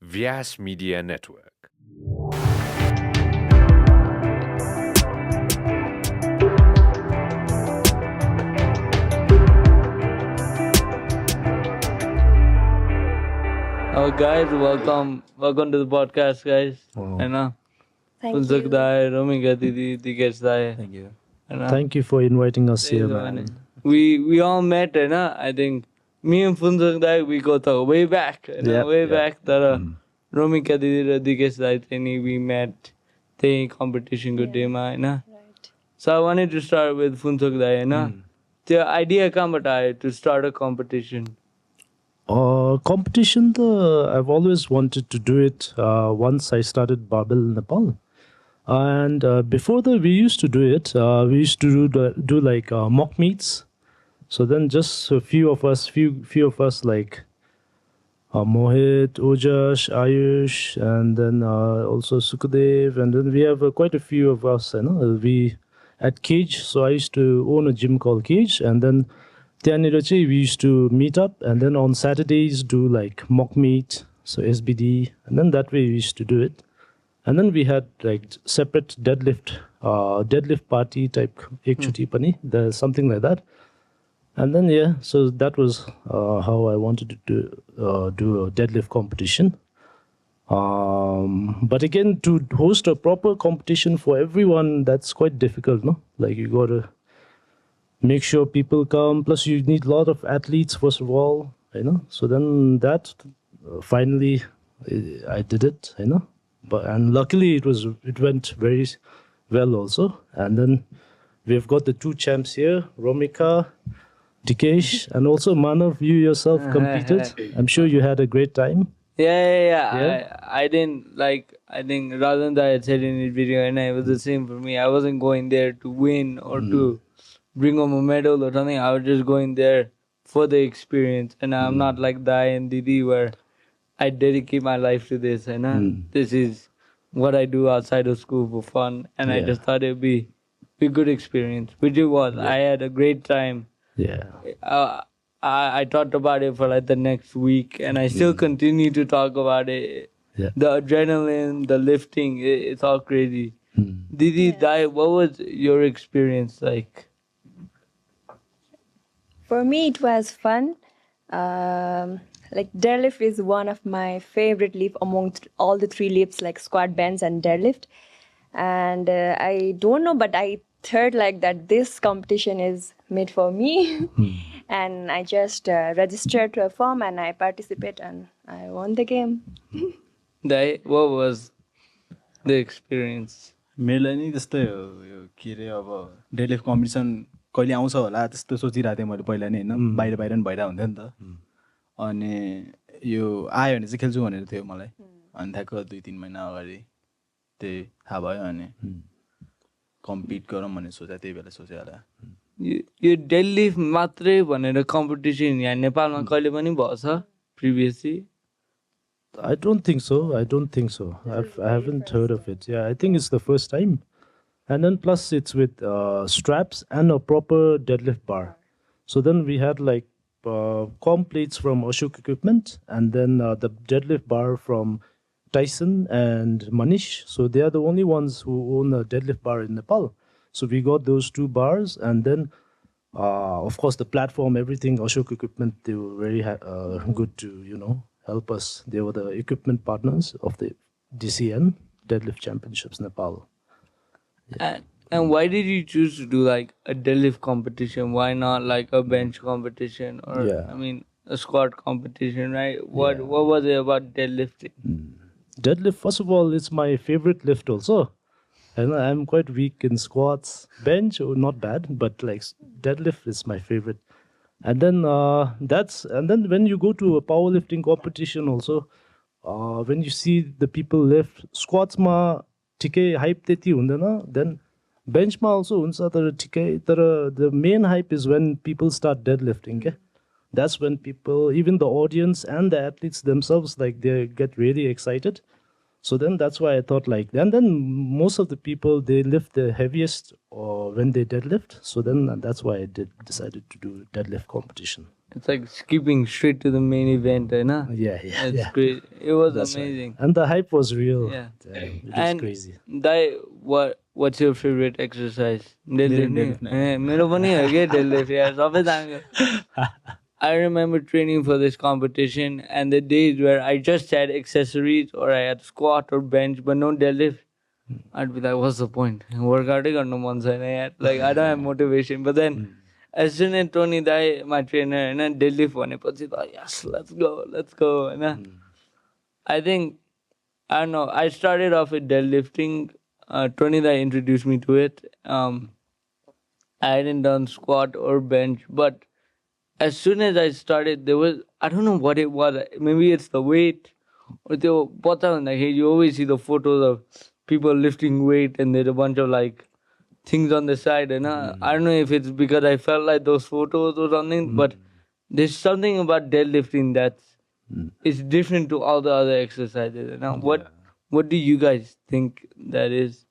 Vyas Media Network. Guys, welcome to the podcast, guys. I know. Phuntsok Romika Dikesh. Thank you. Thank you for inviting us here, man. We all met, I think me and Phuntsok we go way back, back. Romika Dikesh we met the competition good day, right. So I wanted to start with Phuntsok the idea came to start a competition. Competition, I've always wanted to do it once I started Barbell Nepal. And before that, we used to do it. We used to do like mock meets. So then just a few of us like Mohit, Ojas, Ayush, and then also Sukadev. And then we have quite a few of us, we at Cage. So I used to own a gym called Cage. And then we used to meet up, and then on Saturdays do like mock meet, so SBD, and then that way we used to do it. And then we had like separate deadlift party type ekchuti pani, there's something like that. And then so that was how I wanted to do a deadlift competition. But again, to host a proper competition for everyone, that's quite difficult, no? Like you gotta make sure people come, plus you need a lot of athletes first of all, so then that finally I did it, and luckily it went very well also. And then we've got the two champs here, Romika, Dikesh, and also Manav, you yourself competed. I'm sure you had a great time. Yeah. I didn't I think rather than that I said in the video, and it was the same for me. I wasn't going there to win or to bring home a medal or something. I was just going there for the experience, and I'm not like Dai and Didi where I dedicate my life to this, this is what I do outside of school for fun, and I just thought it'd be a good experience, which it was. I had a great time. I talked about it for like the next week, and I still continue to talk about it. The adrenaline, the lifting, it's all crazy. Didi, Dai, what was your experience like? For me, it was fun. Like deadlift is one of my favorite lifts amongst all the three lifts, like squat, bench, and deadlift. And I don't know, but I heard like that this competition is made for me. And I just registered to a form and I participate and I won the game. Dai, what was the experience? मेरो लागि नि त्यस्तै हो, यो के अरे अब deadlift competition कहिले आउँछ होला त्यस्तो सोचिरहेको थिएँ मैले पहिला नै, बाहिर पनि भइरहेको हुन्थ्यो नि त. अनि यो आयो भने चाहिँ खेल्छु भनेर थियो मलाई. अनि ठ्याक्क 2-3 महिना अगाडि त्यही थाहा भयो, अनि कम्पिट गरौँ भन्ने सोचे, त्यही बेला सोचे होला. यो डेडलिफ्ट मात्रै भनेर कम्पिटिसन यहाँ नेपालमा कहिले पनि भएछ previously? I don't think so. I haven't heard of it. I think it's the first time. And then plus it's with straps and a proper deadlift bar. So then we had like comp plates from Ashok Equipment, and then the deadlift bar from Tyson and Manish. So they are the only ones who own a deadlift bar in Nepal. So we got those two bars, and then of course the platform, everything, Ashok Equipment, they were very good to, help us. They were the equipment partners of the DCN, Deadlift Championships Nepal. And why did you choose to do like a deadlift competition? Why not like a bench competition or a squat competition, right? What was it about deadlifting? Deadlift, first of all, it's my favorite lift also. And I'm quite weak in squats. Bench, not bad, but like deadlift is my favorite. And then when you go to a powerlifting competition also, when you see the people lift squats ma thikai hype त्यति हुँदैन, then bench ma also हुन्छ तर ठिकै, तर the main hype is when people start deadlifting. Okay? That's when people, even the audience and the athletes themselves, like they get really excited. So then that's why I thought like, and then most of the people, they lift the heaviest when they deadlift. So then that's why I decided to do deadlift competition. It's like skipping straight to the main event, you know? Yeah, It's great. It was That's right. amazing. And the hype was real. Yeah. It was And crazy. what's your favorite exercise? Deadlift. मेरो पनि हो के deadlift यार सबैजनाको. I remember training for this competition and the days where I just had accessories or I had squat or bench but no deadlift. I'd be like, what's the point? Workout गर्नु मन छैन यार. Like I don't have motivation. But then as soon as Tony Dai, my trainer, and deadlift भनेपछि त yes, let's go, and I think I don't know. I started off with deadlifting. Tony Dai introduced me to it. I hadn't done squat or bench, but as soon as I started, there was, I don't know what it was. Maybe it's the weight or you always see the photos of people lifting weight and there's a bunch of like things on the side. And I don't know if it's because I felt like those photos or something, but there's something about deadlifting that's it's different to all the other exercises. Now, what do you guys think that is?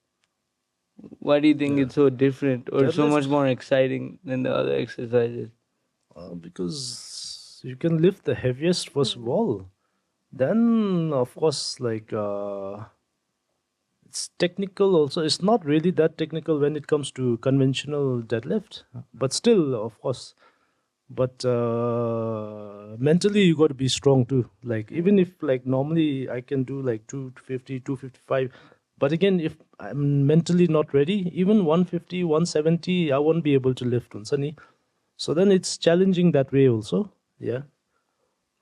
Why do you think it's so different or so Deadlift- much more exciting than the other exercises? Because you can lift the heaviest first of all. Then, of course, like it's technical also. It's not really that technical when it comes to conventional deadlift, but still, of course. But mentally, you got to be strong too. Like even if like normally I can do like 250, 255. But again, if I'm mentally not ready, even 150, 170, I won't be able to lift on Sunny. So then it's challenging that way also. Yeah.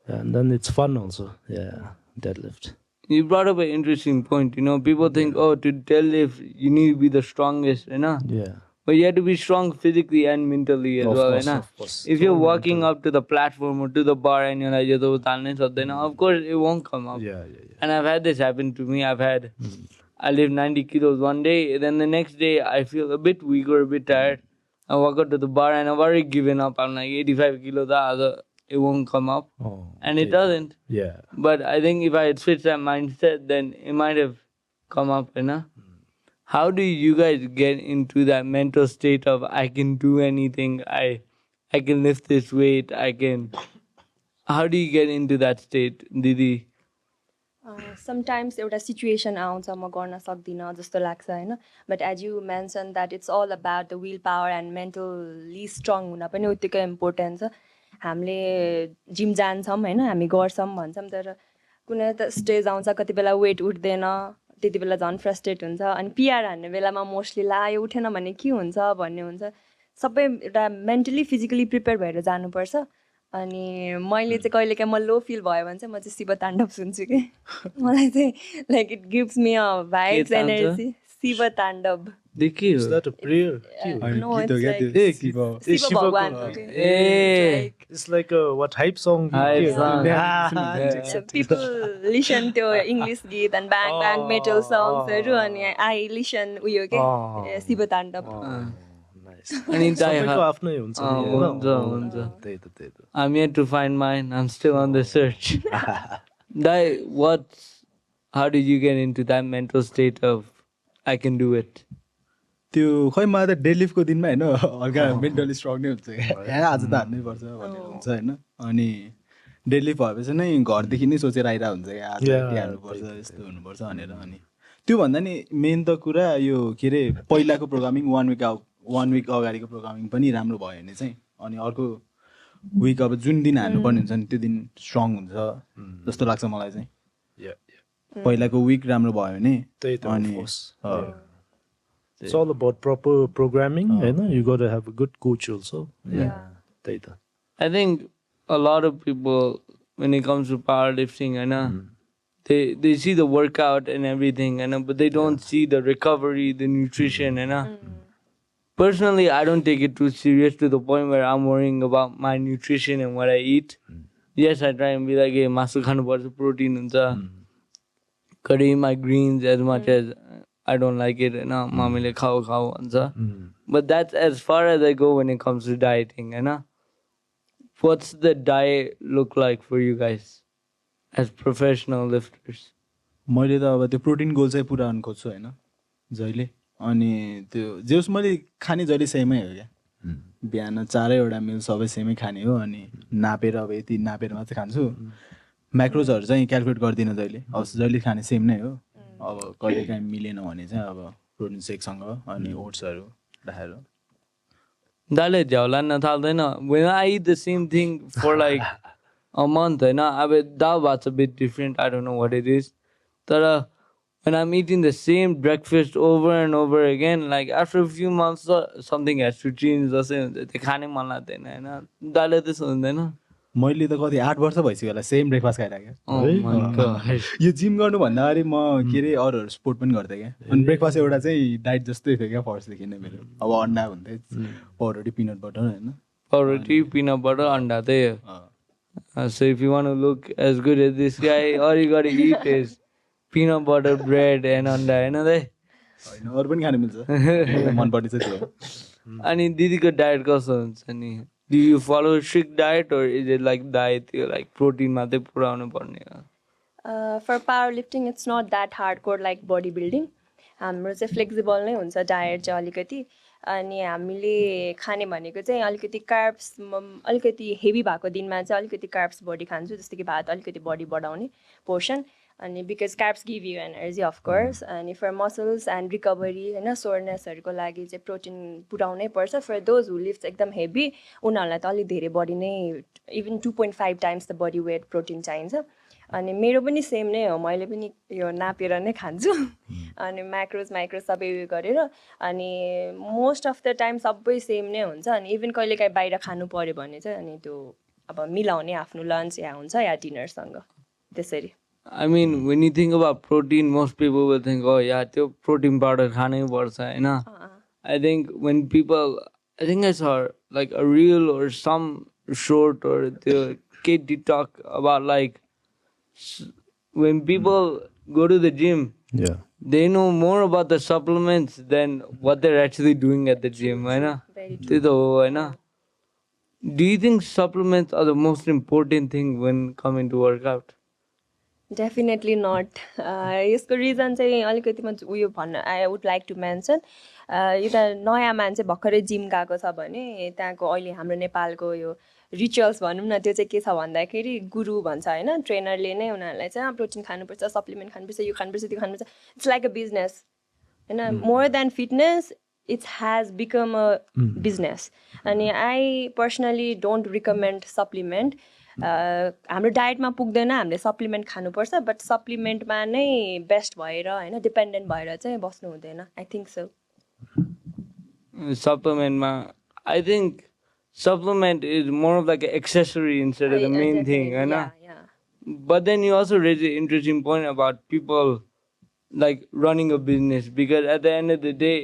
And then it's fun also. Yeah. Deadlift. You brought up an interesting point. People think, oh, to deadlift, you need to be the strongest, Yeah. But you have to be strong physically and mentally as well, Of course. If you're walking up to the platform or to the bar and you're like, of course it won't come up. Yeah. And I've had this happen to me. I lift 90 kilos one day, then the next day I feel a bit weak or a bit tired. I walk up to the bar and I've already given up. I'm like 85 kilos, it won't come up. Oh, And it doesn't. Yeah. But I think if I had switched that mindset, then it might have come up, How do you guys get into that mental state of I can do anything, I can lift this weight, How do you get into that state, Didi? Sometimes एउटा situation आउँछ म गर्न सक्दिनँ जस्तो लाग्छ होइन but as you mention that it's all about the will power and mentally strong हुन पनि उत्तिकै इम्पोर्टेन्ट छ हामीले जिम जान्छौँ होइन हामी गर्छौँ भन्छौँ तर कुनै त स्टेज आउँछ कति बेला वेट उठ्दैन त्यति बेला झन् फ्रस्ट्रेट हुन्छ अनि पिआर हान्ने बेलामा मोस्टली ला यो उठेन भने के हुन्छ भन्ने हुन्छ सबै एउटा मेन्टली फिजिकली प्रिपेयर भएर जानुपर्छ अनि मैले चाहिँ कहिलेकाहीँ म लो फिल भयो भने चाहिँ म चाहिँ शिव ताण्डव सुन्छु कि मलाई चाहिँ like it gives me a vibes energy Shiv Tandav Is that a prayer? No, it's like Shiva Bhagwan. It's like a hype song? Hype song. People listen to English geet and bang metal songs and I listen uyo ke Shiva Taandav. Nice. अनि सबैको आफ्नै हुन्छ हुन्छ त्यही त I'm yet to find mine. I'm still on the search. How did you get into that mental state of I can do it? त्यो खै मलाई त डेडलिफ्टको दिनमा होइन हल्का मेन्टली स्ट्रङ नै हुन्छ क्या आज त हान्नै पर्छ भनेर हुन्छ होइन अनि डेडलिफ्ट भएपछि नै घरदेखि नै सोचेर आइरहेको हुन्छ क्या आज के हाल्नुपर्छ यस्तो हुनुपर्छ भनेर अनि त्योभन्दा नि मेन त कुरा यो के अरे पहिलाको प्रोग्रामिङ वान विक अगाडिको प्रोग्रामिङ पनि राम्रो भयो भने चाहिँ अनि अर्को विक अब जुन दिन हाल्नुपर्ने हुन्छ नि त्यो दिन स्ट्रङ हुन्छ जस्तो लाग्छ मलाई चाहिँ पहिलाको विक राम्रो भयो भने अनि It's all about proper programming, you got to have a good coach also. I think a lot of people, when it comes to powerlifting, they see the workout and everything, but they don't see the recovery, the nutrition. Personally, I don't take it too serious to the point where I'm worrying about my nutrition and what I eat. Yes, I try and be like, hey, masu khanu parcha, protein huncha. Gotta eat my greens as much as I don't like it, mamile khao bhancha. But that's as far as I go when it comes to dieting, What's the diet look like for you guys as professional lifters? मैले त अब त्यो protein गोल चाहिँ पुरा गर्न खोज्छु होइन जहिले अनि त्यो जे होस् मैले खाने जहिले सेमै हो क्या बिहान 4वटा मिल सबै सेमै खाने हो अनि नापेर अब यति नापेर मात्रै खान्छु म्याक्रोजहरू चाहिँ क्यालकुलेट गर्दिनँ जहिले अब जहिले खाने सेम नै हो अब कहिले काहीँ मिलेन भने चाहिँ अब प्रोटिन सेकसँग अनि ओट्सहरू राखेर दाले झ्याउ लान्न थाल्दैन when I eat the same thing for like a month होइन अब दाल भात's a bit different I don't know what it is तर when I'm eating the same breakfast over and over again like after a few months something has to change जस्तै हुन्छ त्यो खानै मन लाग्दैन होइन दाले त्यसो हुँदैन मैले त कति 8 वर्ष भइसक्यो होला सेम ब्रेकफास्ट खाइरहेको Oh my God. Yo gym गर्नुभन्दा अगाडि म के अरे अरूहरू स्पोर्ट पनि गर्थेँ क्या अनि ब्रेकफास्ट एउटा चाहिँ डाइट जस्तै थियो क्या फर्स्टदेखि नै मेरो अब अन्डा हुन्थ्यो पाउडर पिनट बटर होइन Already peanut butter अन्डा त्यही हो So if you want to look as good as this guy all you gotta eat is peanut butter bread and अन्डा होइन दाइ होइन अरू पनि खानु मिल्छ मनपर्ने चाहिँ त्यो अनि दिदीको डायट कस्तो हुन्छ नि Do you follow a strict diet or is it like diet like protein मात्रै पुऱ्याउनु पर्ने For powerlifting, it's not that hardcore like bodybuilding. हाम्रो चाहिँ फ्लेक्सिबल नै हुन्छ डायट चाहिँ अलिकति अनि हामीले खाने भनेको चाहिँ अलिकति कार्ब्स अलिकति हेभी भएको दिनमा चाहिँ अलिकति कार्ब्स बढी खान्छु जस्तो कि भात अलिकति बढी बढाउने पोर्सन अनि because carbs give you energy of course अनि फर मसल्स एन्ड रिकभरी होइन सोरनेसहरूको लागि चाहिँ प्रोटिन पुऱ्याउनै पर्छ फर दोज हु लिफ्ट एकदम हेभी उनीहरूलाई त अलिक धेरै बढी नै even 2.5 times the body wait protein चाहिन्छ अनि मेरो पनि सेम नै हो मैले पनि यो नापेर नै खान्छु अनि माइक्रोज सबै उयो गरेर अनि मोस्ट अफ द टाइम सबै सेम नै हुन्छ अनि इभन कहिलेकाहीँ बाहिर खानु पऱ्यो भने चाहिँ अनि त्यो अब मिलाउने आफ्नो लन्च या हुन्छ या डिनरसँग त्यसरी I mean when you think about protein most people will think oh yeah त्यो protein powder खानै पर्छ होइन I think when people I think I saw like a reel or some short or the kid talk about like when people go to the gym Yeah. they know more about the supplements than what they're actually doing at the gym होइन त्यो त हो होइन Do you think supplements are the most important thing when coming to workout? Definitely not यसको reason चाहिँ अलिकति म उयो भन्न I would like to mention एउटा नयाँ मान्छे भर्खरै जिम गएको छ भने त्यहाँको अहिले हाम्रो नेपालको यो रिचुअल्स भनौँ न त्यो चाहिँ के छ भन्दाखेरि गुरु भन्छ होइन ट्रेनरले नै उनीहरूलाई चाहिँ प्रोटिन खानुपर्छ सप्लिमेन्ट खानुपर्छ यो खानुपर्छ त्यो खानुपर्छ इट्स लाइक अ बिजनेस होइन more than fitness it's has become a business अनि I personally don't recommend supplement हाम्रो डायटमा पुग्दैन हामीले सप्लिमेन्ट खानुपर्छ बट सप्लिमेन्टमा नै बेस्ट भएर होइन डिपेन्डेन्ट भएर चाहिँ बस्नु हुँदैन आई थिङ्क सो Supplementमा I think supplement is more of like an accessory instead of the main thing होइन But then you also raise an interesting point about people like running a business because at the end of the day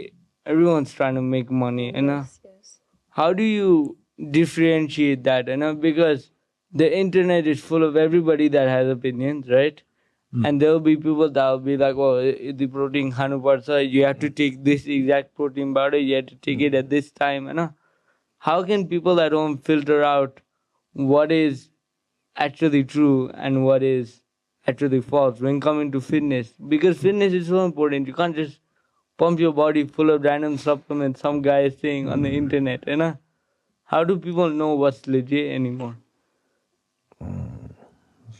everyone's trying to make money होइन How do you differentiate that होइन because the internet is full of everybody that has opinions, right? And there will be people that will be like, oh, the protein khanu parcha, you have to take this exact protein powder, you have to take it at this time. You know? How can people at home filter out what is actually true and what is actually false when coming to fitness? Because fitness is so important. You can't just pump your body full of random supplements some guy is saying on the internet. You know? How do people know what's legit anymore?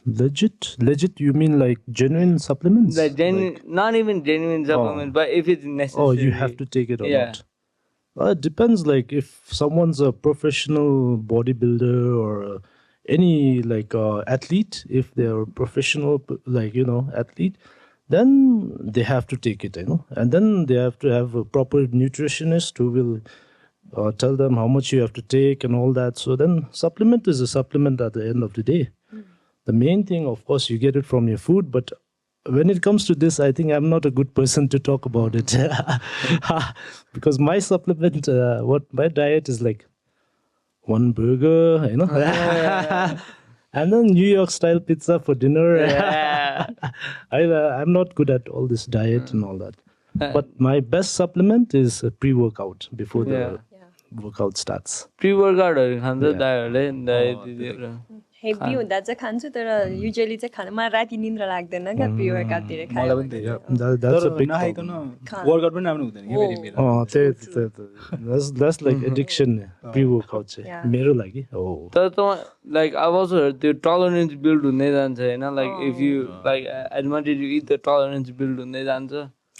Legit you mean like genuine supplements? The genuine, not even genuine supplements, but if it's necessary. Oh, you have to take it or Yeah. not? It depends. Like if someone's a professional bodybuilder or any like athlete, if they're a professional like athlete, then they have to take it, and then they have to have a proper nutritionist who will tell them how much you have to take and all that. So then supplement is a supplement at the end of the day. The main thing, of course, you get it from your food, but when it comes to this, I think I'm not a good person to talk about it. Because my supplement, my diet is like one burger, and then New York style pizza for dinner. I'm not good at all this diet and all that. But my best supplement is a pre-workout before the workout starts. Pre-workout खान्छ दाइहरूले heavy हुँदा चाहिँ खान्छु तर usually चाहिँ खानु मलाई राति निन्द्रा लाग्दैन क्या प्रि वर्कआउटतिर खायो मलाई पनि त्यही हो That's a तर big नखाइकन वर्कआउट पनि राम्रो हुँदैन कि फेरि मेरो Oh, that's like addiction pre-workout चाहिँ मेरो लागि oh तर त like I've also heard the tolerance build हुँदै जान्छ हैन like if you like as much as you eat the tolerance build हुँदै जान्छ.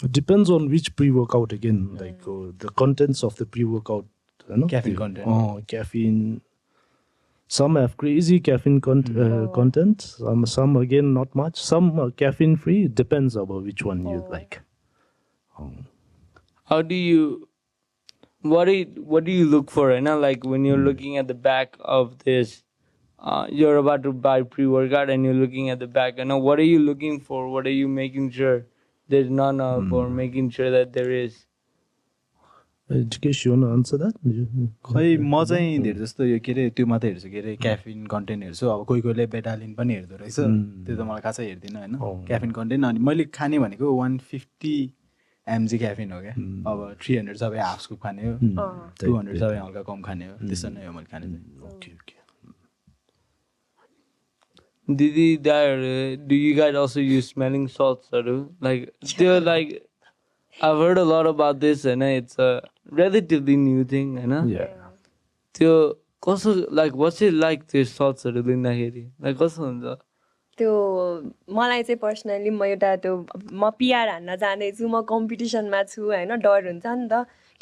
it depends on which pre-workout again like the contents of the pre-workout you know Caffeine content. oh caffeine some have crazy caffeine content some again not much some are caffeine free it depends about which one you like. How do you what do you look for Hahn like when you're looking at the back of this you're about to buy pre-workout and you're looking at the back and what are you looking for, what are you making sure there's none of or making sure that there is? Dikesh, you want to answer that? खै म चाहिँ धेरै जस्तो यो के अरे त्यो मात्रै हेर्छु के अरे क्याफिन कन्टेन्ट हेर्छु अब कोही कोहीले बेटालिन पनि हेर्दो रहेछ त्यो त मलाई खासै हेर्दिनँ होइन क्याफिन कन्टेन्ट अनि मैले खाने भनेको 150 mg क्याफिन हो क्या अब 300 सबै हाफ स्कुप खाने हो 200 सबै हल्का कम खाने हो त्यस्तो नै हो मैले खाने चाहिँ Okay, okay. Didi, do you guys also use smelling salts? Like, they're like, I've heard a lot about this, and it's a relatively new thing, Yeah. त्यो कस्तो like what's it like त्यो सल्ट्सहरु लिँदाखेरि like कस्तो हुन्छ? त्यो मलाई चाहिँ personally म एउटा त्यो म पिआर हान्न जाँदैछु म कम्पिटिसनमा छु होइन डर हुन्छ नि त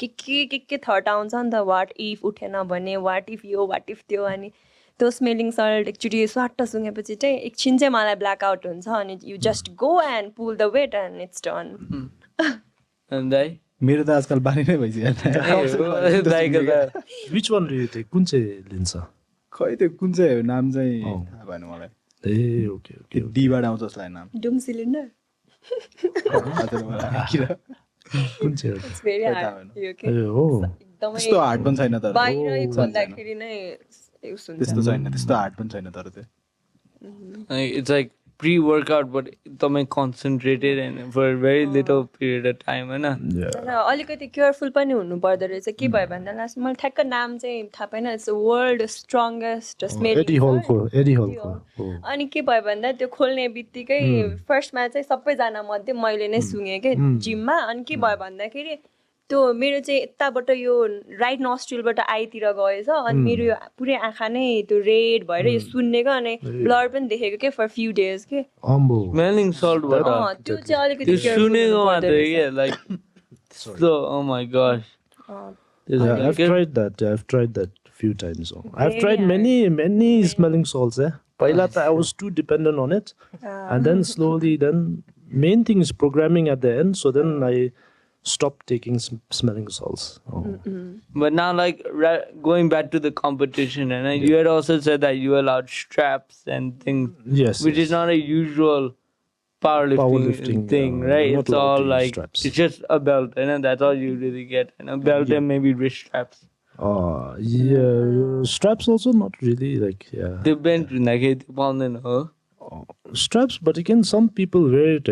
के थट आउँछ नि त वाट इफ उठेन भने what if yo what if त्यो अनि त्यो स्मेलिङ सल्ट एकचोटि स्वाट्ट सुँगेपछि चाहिँ एकछिन चाहिँ मलाई ब्ल्याक आउट हुन्छ अनि you just go and pull the weight and it's done अन्त मेरो त आजकल बानी नै भइसक्यो Which one do you take? कुन चाहिँ लिन्छ? खै त्यो कुन चाहिँ हो नाम चाहिँ थाहा भएन मलाई ए ओके ओके डीबाट आउँछ जसलाई नाम डुम सिलिन्डर कुन चाहिँ हो? इट्स भेरी हार्ड यो के ए हो एकदमै त्यस्तो हार्ड पनि छैन तर बाहिर खोल्दाखेरि नै उस हुन्छ त्यस्तो छैन त्यस्तो हार्ड पनि छैन तर त्यो it's like pre-workout but एकदमै concentrated and for a very little period of time हैन तर अलिकति केयरफुल पनि हुनु पर्दो रहेछ के भयो भन्दा लास्ट मलाई ठ्याक्क नाम चाहिँ थाहा पाएन इट्स वर्ल्ड स्ट्रङ्गेस्ट एडी हलको अनि के भयो भन्दा त्यो खोल्ने बित्तिकै फर्स्टमा चाहिँ सबैजना मध्ये मैले नै सुँगेँ के जिममा अनि के भयो भन्दाखेरि त्यो मेरो चाहिँ यताबाट यो राइट नस्ट्रिलबाट आइतिर गएछ अनि मेरो यो पुरै आँखा नै त्यो रेड भएर यो सुन्नेको अनि ब्लर पनि देखेको के फर फ्यु डेज के smelling salt त्यो चाहिँ अलिकति सुनेको मात्रै के like so oh my gosh I've tried that few times. I've tried many smelling salts. Paila I was too dependent on it, and then slowly, then main thing is programming at the end. So then I stopped taking smelling salts. But now, like going back to the competition, and you had also said that you allowed straps and things, Yes, which is not a usual powerlifting thing, right? not It's allowed all to use like straps. it's just a belt, and that's all you really get, and a belt and maybe wrist straps. Yeah, straps also not really like The bench like straps, but again some people wear it.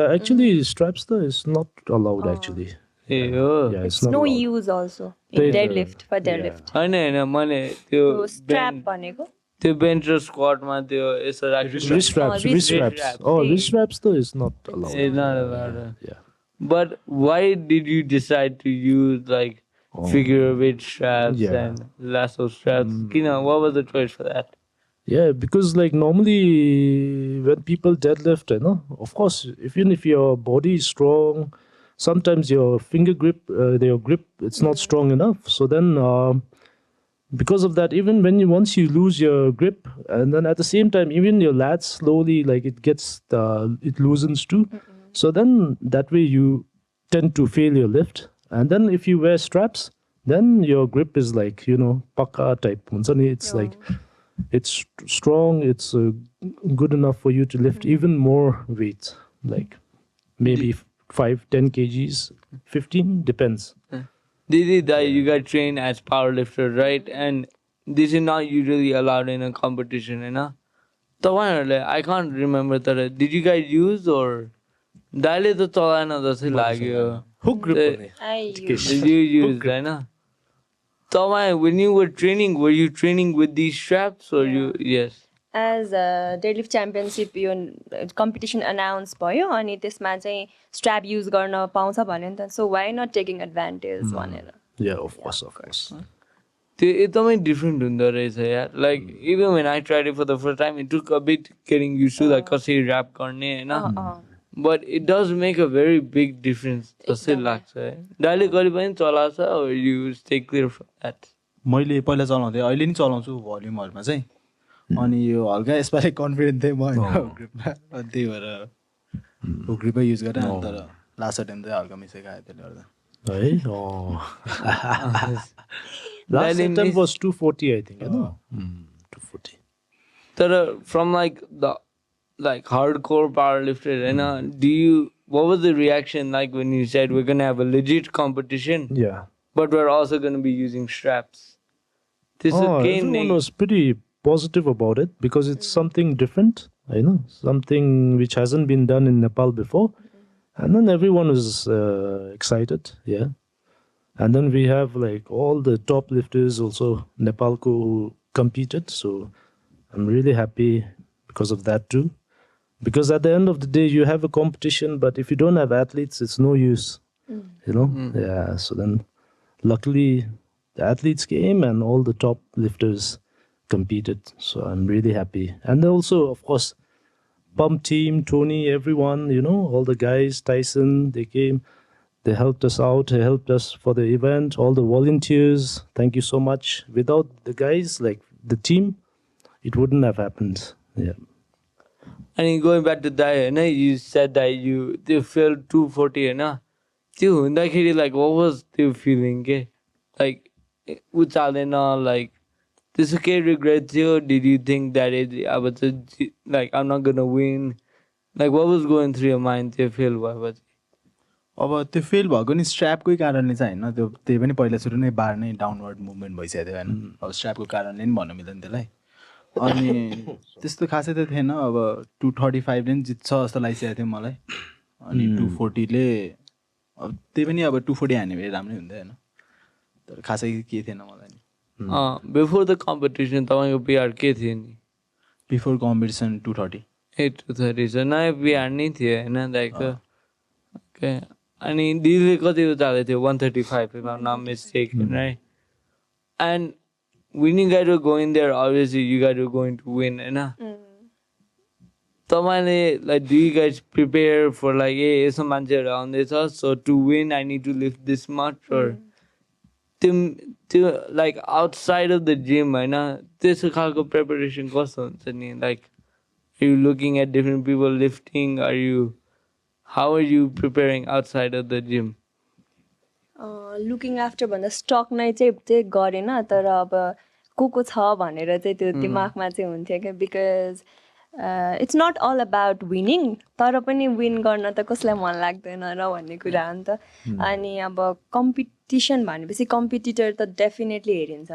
Actually, straps though is not allowed actually. Yeah, it's not no allowed. use also in deadlift for deadlift हैन मैले त्यो strap भनेको त्यो bench र squat मा त्यो यसो राख्नु Wrist straps. Wrist straps though is not allowed. It's not allowed. Yeah. But why did you decide to use like figure weight straps and lasso straps? What was the choice for that? Yeah, because like normally when people deadlift, of course, even if your body is strong, sometimes your finger grip, your grip, it's not strong enough. So then, because of that, even once you lose your grip, and then at the same time, even your lats slowly, like it loosens too. So then that way you tend to fail your lift. And then if you wear straps, then your grip is like, paka type. It's like, it's strong, it's good enough for you to lift even more weight, like maybe 5-10 kgs, 15, depends. Didi, you got trained as powerlifter, right? And this is not usually allowed in a competition, I can't remember that. Did you guys use or Dale to chalana जस्तै लाग्यो Hook grip. you used हैन When you were training, were you training with these straps or you? Yes. As deadlift championship यो competition announce भयो अनि त्यसमा चाहिँ strap use गर्न पाउँछ भन्यो नि त सो वाइ नट टेकिङ एडभान्टेज भनेर Yeah, of course. त्यो एकदमै डिफ्रेन्ट हुँदो रहेछ यार like even when I tried for the first time it took a bit getting use to like कसरी ऱ्याप गर्ने होइन but it does make a very big difference जस्तै लाग्छ है दाइले कहिले पनि चलाएको छ you stay clear from that मैले पहिला चलाउँथेँ अहिले नि चलाउँछु भोल्युमहरूमा चाहिँ अनि यो हल्का यसपालि कन्फिडेन्ट थिएँ म होइन ग्रुपमा अनि त्यही भएर ग्रुपै युज गरेँ तर लास्ट टाइम चाहिँ हल्का मिसेको आयो त्यसले गर्दा Hey? Oh. Last attempt was 240, I think. 240. तर from like the like hardcore powerlifter होइन do you what was the reaction like when you said we're gonna have a legit competition Yeah. but we're also gonna be using straps? This is Everyone was pretty positive about it because it's something different, something which hasn't been done in Nepal before. And then everyone was excited, yeah. And then we have like all the top lifters also, Nepal who competed. So I'm really happy because of that too. Because at the end of the day, you have a competition, but if you don't have athletes, it's no use, Yeah, so then luckily the athletes came and all the top lifters competed. So I'm really happy. And also, of course, Pump team, Tony, everyone, all the guys, Tyson, they came, they helped us out, they helped us for the event, all the volunteers, thank you so much. Without the guys, like the team, it wouldn't have happened, yeah. And going back to that, you said that they failed 240, त्यो हुँदाखेरि like what was the feeling? Like, उचालेन like त्यस्तो केही regret थियो? Did you think that अब चाहिँ like I'm not gonna win? Like what was going through your mind त्यो fail भएपछि? अब त्यो फेल भएको नि स्ट्र्यापकै कारणले चाहिँ होइन त्यो त्यही पनि पहिला सुरु नै बार नै डाउनवर्ड मुभमेन्ट भइसकेको थियो होइन अब स्ट्र्यापको कारणले नि भन्नु मिल्दैन त्यसलाई अनि त्यस्तो खासै त थिएन अब 235 ले नि जित्छ जस्तो लागिसकेको थियो मलाई अनि 240ले अब त्यही पनि अब 240 हान्यो भने राम्रै हुन्थ्यो होइन तर खासै के थिएन मलाई नि बिफोर द कम्पिटिसन तपाईँको पिआर के थियो नि? बिफोर कम्पिटिसन 230 230 छ नयाँ पिआर नै थियो होइन लाइक ओके अनि दिदीले कति उचालेको थियो 135 if I'm not mistaken, right? And when you guys were going there, obviously you guys were going to win, होइन? तपाईँले like do you guys prepare for like ए यसो मान्छेहरू आउँदैछ so to win I need to lift this much or त्यो like outside of the gym होइन त्यस्तो खालको preparation कस्तो हुन्छ नि like are you looking at different people lifting how are you preparing outside of the gym? Looking after भन्दा stuck नै चाहिँ गरेन तर अब को छ भनेर चाहिँ त्यो दिमागमा चाहिँ हुन्थ्यो क्या because it's not all about winning तर पनि विन गर्न त कसलाई मन लाग्दैन र भन्ने कुरा हो नि त अनि अब कम्पिटिसन भनेपछि कम्पिटिटर त डेफिनेटली हेरिन्छ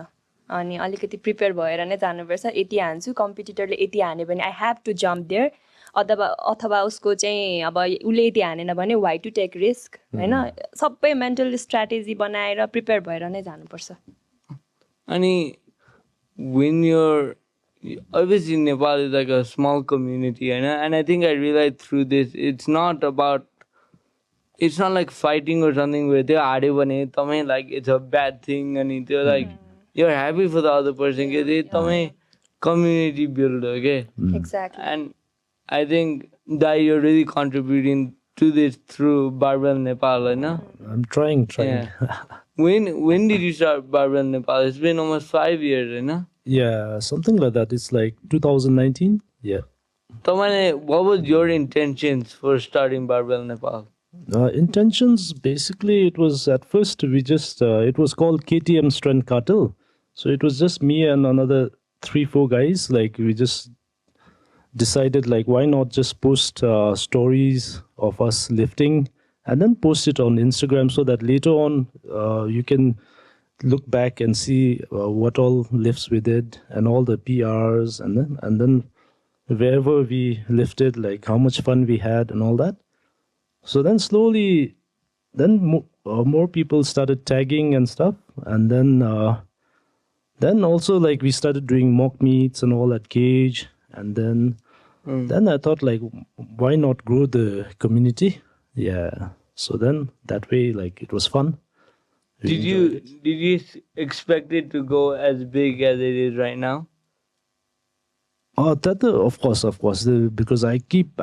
अनि अलिकति प्रिपेयर भएर नै जानुपर्छ यति हान्छु कम्पिटिटरले यति हान्यो भने I have to jump there अथवा उसको चाहिँ अब उसले यति हानेन भने वाइ टु टेक रिस्क होइन सबै मेन्टल स्ट्राटेजी बनाएर प्रिपेयर भएर नै जानुपर्छ अनि when you're obviously Nepal is like a small community and I think I realized through this it's not like fighting or something where they are like it's a bad thing and they're like you're happy for the other person community builder okay exactly and I think that you're really contributing to this through Barbell Nepal, I'm trying. Yeah. When did you start Barbell Nepal? It's been almost 5 years, Yeah, something like that. It's like 2019. Yeah. Tamane, what was your intentions for starting Barbell Nepal? Intentions, basically, it was at first we just, it was called KTM Strength Cartel. So it was just me and another 3-4 guys. Like we just decided like why not just post stories of us lifting and then post it on Instagram so that later on you can look back and see what all lifts we did and all the PRs and then wherever we lifted, like how much fun we had and all that. So then slowly then more people started tagging and stuff and then also like we started doing mock meets and all at Cage. And then I thought, like, why not grow the community? Yeah. So then that way, like, it was fun. We enjoyed it. Did you expect it to go as big as it is right now? Oh, that of course, because I keep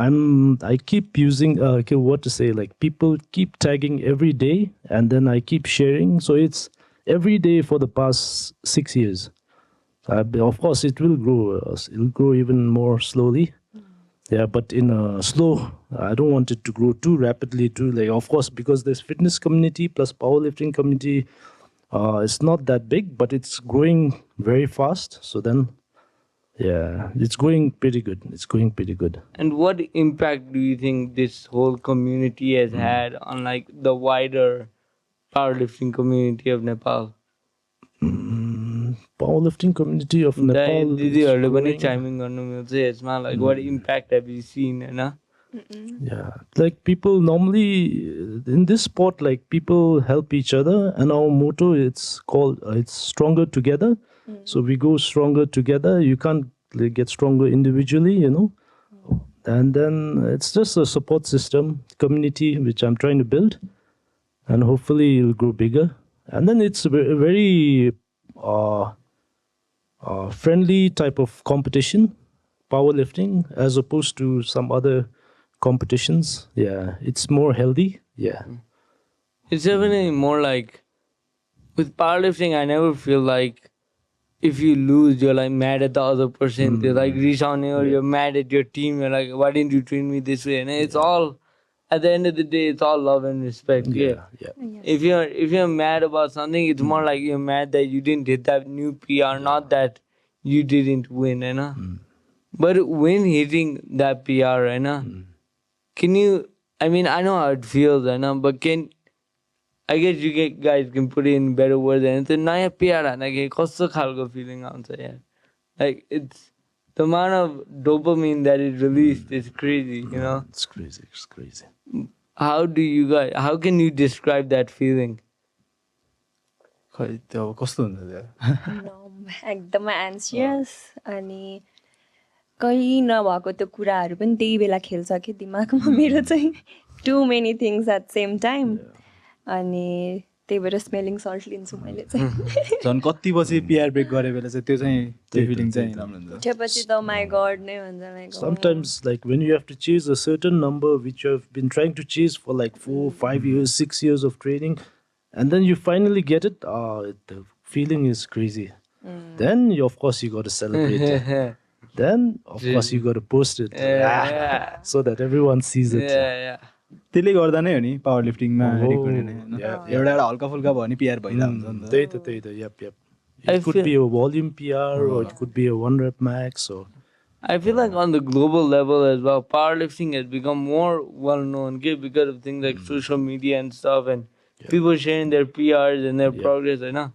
using okay, what to say, like people keep tagging every day, and then I keep sharing, so it's every day for the past 6 years. Of course, it will grow. It'll grow even more slowly. Yeah, but in a slow. I don't want it to grow too rapidly. Too like, of course, because there's fitness community plus powerlifting community. It's not that big, but it's growing very fast. So then. Yeah, it's going pretty good. And what impact do you think this whole community has had on like the wider powerlifting community of Nepal? Powerlifting community of Nepal. दिदीहरूले पनि chiming गर्नु मिल्छ यसमा, like what impact have you seen, Hahn? Yeah, like people normally in this sport, like people help each other, and our motto it's called it's stronger together. So we go stronger together. You can't like, get stronger individually, you know. And then it's just a support system, community which I'm trying to build, and hopefully it'll grow bigger. And then it's a very friendly type of competition, powerlifting, as opposed to some other competitions. Yeah, it's more healthy. Yeah, It's definitely more like with powerlifting. I never feel like if you lose, you're like mad at the other person. They're like resounding, or you're mad at your team. You're like, why didn't you treat me this way? And it's all at the end of the day, it's all love and respect. Yeah. If you're mad about something, it's more like you're mad that you didn't hit that new PR, not that you didn't win, you know. But when hitting that PR, you know, can you? I mean, I know how it feels, you know, but I guess you guys can put it in better words. And it's a naya PR, like kasto khalko feeling आउँछ यार. Like it's the amount of dopamine that is released is crazy, you know. it's crazy. How can you describe that feeling? खै त्यो अब कस्तो हुन्छ त्यो एकदमै anxious अनि कहीँ नभएको त्यो कुराहरू पनि त्यही बेला खेल्छ कि दिमागमा मेरो चाहिँ too many things at same time अनि त्यही भएर स्मेलिङ सल्ट लिन्छु मैले चाहिँ झन् कति पछि पिआर ब्रेक गरे बेला चाहिँ त्यो फिलिङ चाहिँ राम्रो हुन्छ त्यसपछि त माई गड नै हुन्छ like Sometimes, like when you have to chase a certain number which you have been trying to chase for like 4, 5 years, 6 years of training, and then you finally get it, the feeling is crazy. Then, of course, you got to celebrate it. Then, of course, you got to post it so that everyone sees it. Yeah. त्यसले गर्दा नै हो नि power लिफ्टिङमा एउटा एउटा हल्का फुल्का भयो नि पिआर भइरहेको हुन्छ नि त त्यही त yep. It could be a volume PR or it could be a 1 rep max or I feel like on the global level as well, powerlifting has become more well known because of things like social media and stuff, and people sharing their PRs and their progress, you know.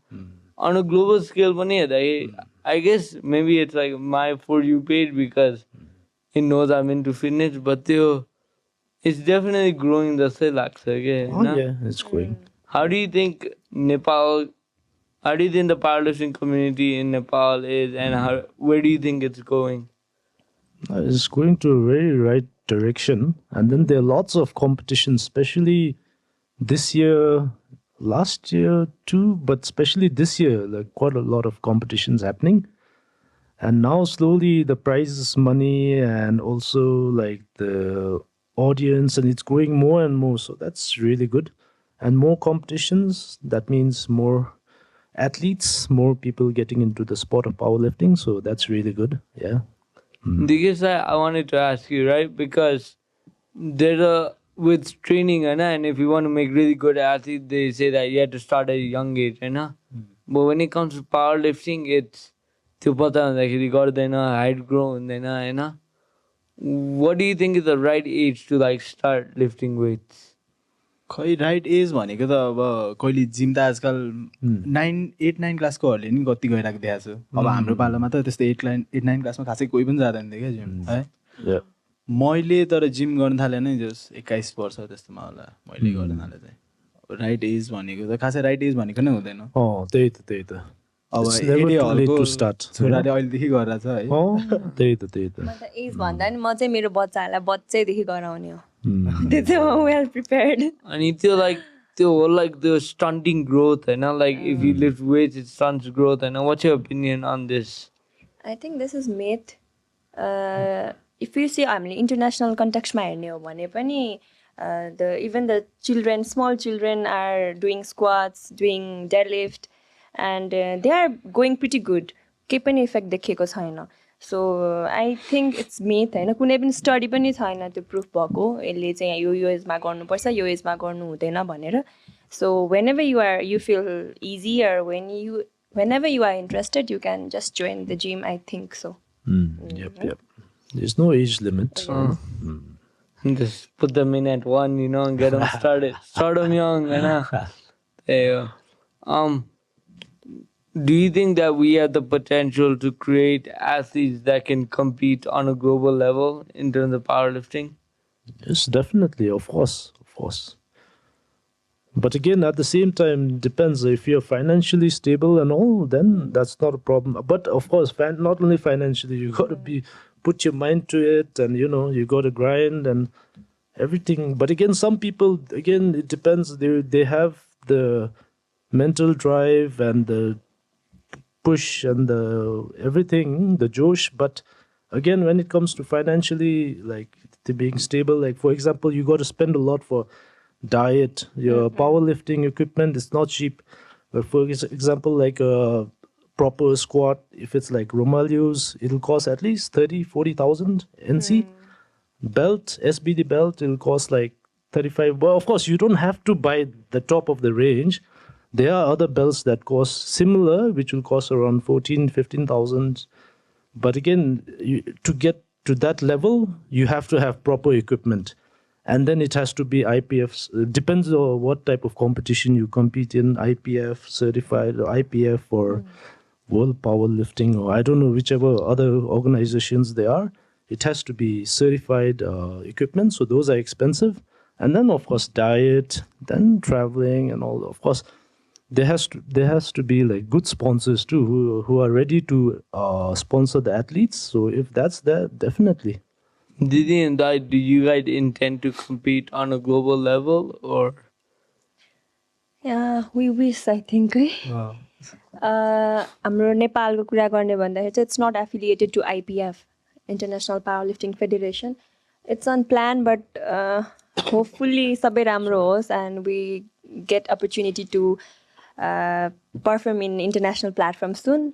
On a global scale, I guess maybe it's like my For You page because it knows I'm into fitness, but it's definitely growing the Silax again. it's growing. How do you think the powerlifting community in Nepal is, and where do you think it's going? It's going to a very right direction, and then there are lots of competitions, especially this year, last year too, but especially this year, like quite a lot of competitions happening. And now slowly the prize money and also like the audience, and it's growing more and more, so that's really good. And more competitions, that means more athletes, more people getting into the sport of powerlifting, so that's really good. Dikesh, I wanted to ask you, right? Because with training, and if you want to make really good athletes, they say that you have to start at a young age, but when it comes to powerlifting, it's height grow, what do you think is the right age to like start lifting weights? खै right as भनेको त अब कहिले gym त आजकल 8-9 क्लासकोहरूले नि कति गइरहेको देखाएको छु अब हाम्रो पालोमा त त्यस्तो 8-9 क्लासमा खासै कोही पनि जाँदैन थियो क्या जिम है मैले तर जिम गर्न थालेँ नै जस 21 वर्ष त्यस्तोमा होला मैले गर्न थालेँ चाहिँ राइट एज भनेको त खासै राइट एज भनेको नै हुँदैन त्यही त अब It's never एडी too late हलको to start. छोराले अहिलेदेखि गरेर छ है त्यही त म त एज भन्दा नि म चाहिँ मेरो बच्चाहरूलाई बच्चैदेखि गराउने हो त्यो चाहिँ वेल प्रिपेयर्ड अनि त्यो like त्यो whole like the stunting growth होइन like if you lift weights it stunts growth होइन what's your opinion on this? I think this is myth. If you see हामीले इन्टरनेसनल कन्टेक्स्टमा हेर्ने हो भने पनि even the children, small children are doing squats, doing deadlift, and they are going pretty good. केही पनि effect देखेको छैन. So I think it's myth होइन कुनै पनि स्टडी पनि छैन त्यो प्रुफ भएको यसले चाहिँ यो एजमा गर्नुपर्छ यो एजमा गर्नु हुँदैन भनेर. So whenever you feel easy or whenever you are interested, you can just join the gym. I think so. Yep. There's no age limit. Just put them in at 1, and get them started. Start them young, There you go. Do you think that we have the potential to create athletes that can compete on a global level in terms of powerlifting? Yes, definitely, of course. But again, at the same time, depends if you're financially stable and all, then that's not a problem. But of course, not only financially, you got to put your mind to it, and you got to grind and everything. But again, some people, it depends. They have the mental drive and the push and the everything, the josh. But again, when it comes to financially, like being stable, like for example, you got to spend a lot for diet. Your powerlifting equipment is not cheap. But for example, like a proper squat, if it's like Romalios, it'll cost at least 30,000-40,000 NC. Belt, SBD belt, it'll cost like 35. Well, of course, you don't have to buy the top of the range. There are other belts that cost similar, which will cost around 14,000-15,000. But again, to get to that level, you have to have proper equipment. And then it has to be IPF. Depends on what type of competition you compete in. IPF certified or IPF or World Powerlifting, or I don't know, whichever other organizations they are. It has to be certified equipment. So those are expensive. And then, of course, diet, then traveling and all. Of course, there has to be like good sponsors too who are ready to sponsor the athletes. So if that's there, definitely. Didi and Dai, do you guys intend to compete on a global level or? Yeah, we wish, I think. हाम्रो नेपालको कुरा गर्ने भन्दाखेरि चाहिँ it's not affiliated to IPF, International Powerlifting Federation. It's on plan, but hopefully सबै राम्रो होस् and we get opportunity to perform in international platforms soon.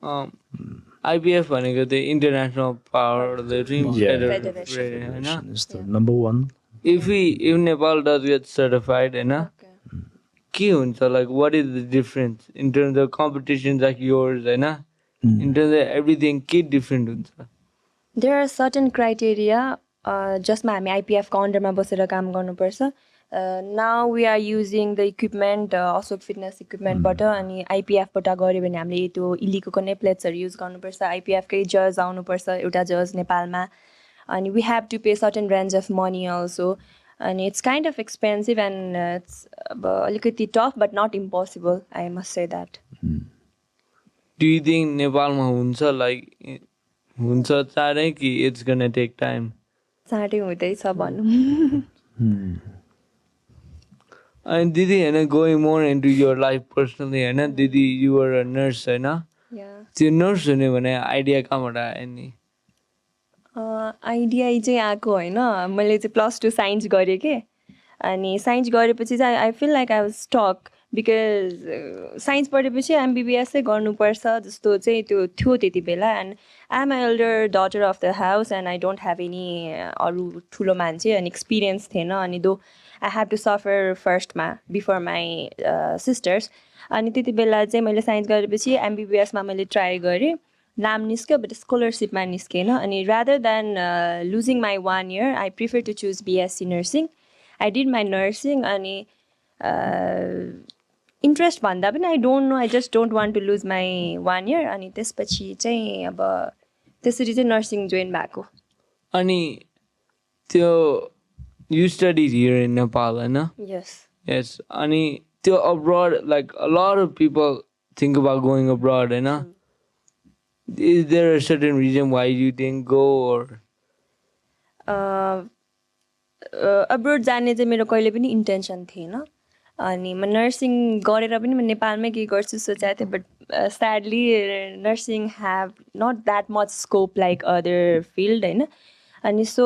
IPF भनेको the International Powerlifting Federation is the number one. If Nepal does get certified, के हुन्छ, like what is the difference in terms of competitions like yours, in terms of everything, के different हुन्छ? There are certain criteria जसमा हामी IPF को अन्डरमा बसेर काम गर्नुपर्छ. Now we are using the equipment, Asok Fitness equipment बाट अनि IPF बाट गऱ्यो भने हामीले त्यो इलिको नै प्लेट्सहरु युज गर्नुपर्छ. IPF कै जज आउनुपर्छ, एउटा जज नेपालमा. अनि we have to pay certain range of money also. And it's kind of expensive and it's अलिकति tough but not impossible, I must say that. Do you think नेपालमा हुन्छ, like हुन्छ चाँडै कि it's gonna take time? चाँडै हुँदैछ भनौँ. And Didi, going more into your life personally, Didi, you were a nurse, Yeah. त्यो nurse हुने भने idea कहाँबाट आयो नि? आइडिया चाहिँ आएको होइन, मैले चाहिँ +2 साइन्स गरेँ के. अनि साइन्स गरेपछि चाहिँ I feel like I was stuck because science पढेपछि MBBS गर्नुपर्छ जस्तो चाहिँ त्यो थियो त्यति बेला. And I am elder daughter of the house and I don't have any अरू ठुलो मान्छे अनि एक्सपिरियन्स थिएन. अनि दो आई ह्याभ टु सफर फर्स्टमा बिफोर माई सिस्टर्स. अनि त्यति बेला चाहिँ मैले साइन्स गरेपछि MBBSमा मैले ट्राई गरेँ, नाम निस्क्यो बट स्कलरसिपमा निस्केन. अनि rather than losing my 1 year I prefer to choose BSc nursing. I did my nursing अनि इन्ट्रेस्ट भन्दा पनि I don't know, I just don't want to lose my 1 year. अनि त्यसपछि चाहिँ अब त्यसरी चाहिँ नर्सिङ जोइन भएको. अनि त्यो you studied here in Nepal, Yes. Yes. अनि त्यो abroad, like a lot of people think about going abroad, Is there a certain reason why you didn't go or? Abroad जाने चाहिँ मेरो कहिले पनि इन्टेन्सन थिएन अनि म नर्सिङ गरेर पनि म नेपालमै केही गर्छु सोचेको थिएँ but sadly nursing have not that much scope like other field होइन अनि सो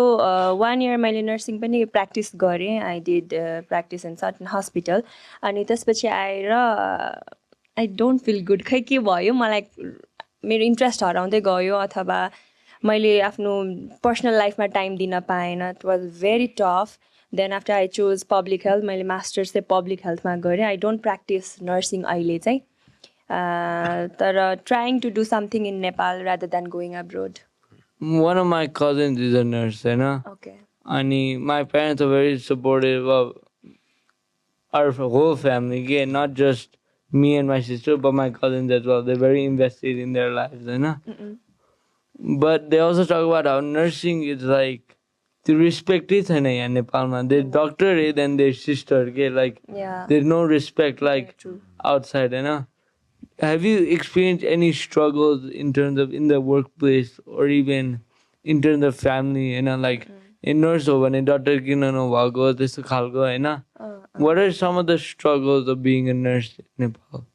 1 इयर मैले नर्सिङ पनि प्र्याक्टिस गरेँ I did practice in certain hospital अनि त्यसपछि आएर आई डोन्ट फिल गुड खै के भयो मलाई मेरो इन्ट्रेस्ट हराउँदै गयो अथवा मैले आफ्नो पर्सनल लाइफमा टाइम दिन पाएन it was very tough then after I chose public health मैले मास्टर्स चाहिँ पब्लिक हेल्थमा गरेँ आई डोन्ट प्र्याक्टिस नर्सिङ अहिले चाहिँ तर trying to do something in Nepal rather than going abroad One of my cousins is a nurse, Okay. And my parents are very supportive of our whole family, again, not just me and my sister, but my cousins as well. They're very invested in their lives, But they also talk about how nursing is like the respect is in Nepal, man. Their doctor and their sister, like Yeah. there's no respect like True. outside, Have you experienced any struggles in terms of in the workplace or even in terms of family, like in nurse or when a doctor this what are some of the struggles of being a nurse in Nepal?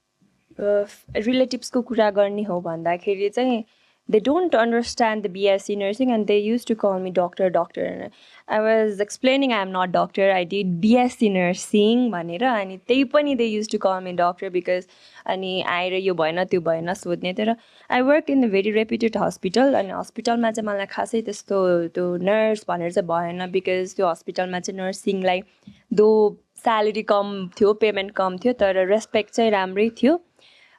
रिलेटिभ्सको कुरा गर्ने हो भन्दाखेरि चाहिँ they don't understand the BSc nursing and they used to call me doctor and I was explaining I'm not doctor, I did BSc nursing भनेर अनि त्यही पनि they used to call me doctor because अनि आएर यो भएन त्यो भएन सोध्ने तर I worked in a very reputed hospital अनि हस्पिटलमा चाहिँ मलाई खासै त्यस्तो त्यो नर्स भनेर चाहिँ भएन बिकज त्यो हस्पिटलमा चाहिँ नर्सिङलाई दो स्यालेरी कम थियो पेमेन्ट कम थियो तर रेस्पेक्ट चाहिँ राम्रै थियो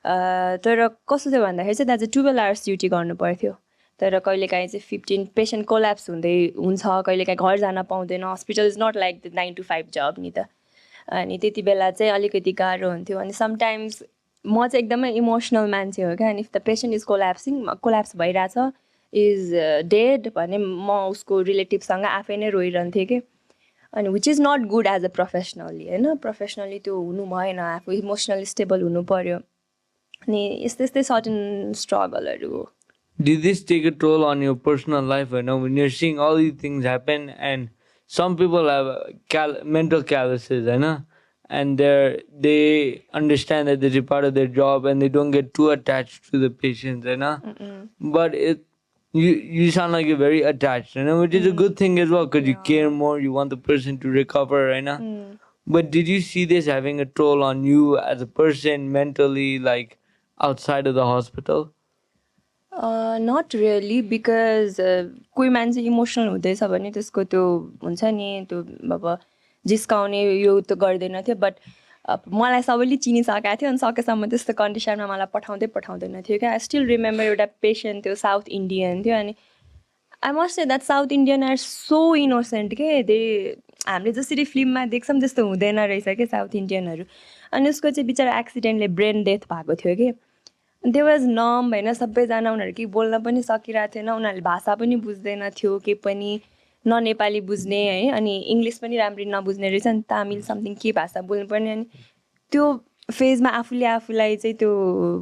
तर कस्तो थियो भन्दाखेरि चाहिँ दाजु 12 आवर्स ड्युटी गर्नु पर्थ्यो तर कहिलेकाहीँ चाहिँ 15 पेसेन्ट कोल्याप्स हुन्छ कहिलेकाहीँ घर जान पाउँदैन hospital is not like the 9 to 5 जब नि त अनि त्यति बेला चाहिँ अलिकति गाह्रो हुन्थ्यो अनि समटाइम्स म चाहिँ एकदमै इमोसनल मान्छे हो क्या अनि if the patient is collapse भइरहेछ इज डेड भने म उसको रिलेटिभसँग आफै नै रोइरहन्थेँ कि अनि which is not good as a professionally होइन प्रोफेसनली त्यो हुनु भएन आफू इमोसनली स्टेबल हुनु पर्यो अनि यस्तै सर्टन स्ट्रगलहरू हो Did this take a toll on your personal life? When you're seeing all these things happen, and some people have mental calluses, and they understand that this is part of their job, and they don't get too attached to the patients, But you sound like you're very attached, which is a good thing as well, because you care more, you want the person to recover, But did you see this having a toll on you as a person mentally, like outside of the hospital? Not really because कोही मान्छे emotional हुँदैछ भने त्यसको त्यो हुन्छ नि त्यो अब जिस्काउने यो त गर्दैन थियो बट मलाई सबैले चिनिसकेको थियो अनि सकेसम्म त्यस्तो कन्डिसनमा मलाई पठाउँदैन थियो क्या आई स्टिल रिमेम्बर एउटा पेसेन्ट थियो साउथ इन्डियन थियो अनि I must say that South Indian are so innocent के हामीले जसरी फिल्ममा देख्छौँ त्यस्तो हुँदैन रहेछ कि साउथ इन्डियनहरू अनि उसको चाहिँ बिचरा एक्सिडेन्टले ब्रेन डेथ भएको थियो कि दे वाज नम होइन सबैजना उनीहरू केही बोल्न पनि सकिरहेको थिएन उनीहरूले भाषा पनि बुझ्दैन थियो के पनि न नेपाली बुझ्ने है अनि इङ्ग्लिस पनि राम्ररी नबुझ्ने रहेछ अनि तामिल समथिङ के भाषा बोल्नुपर्ने अनि त्यो फेजमा आफूले आफूलाई चाहिँ त्यो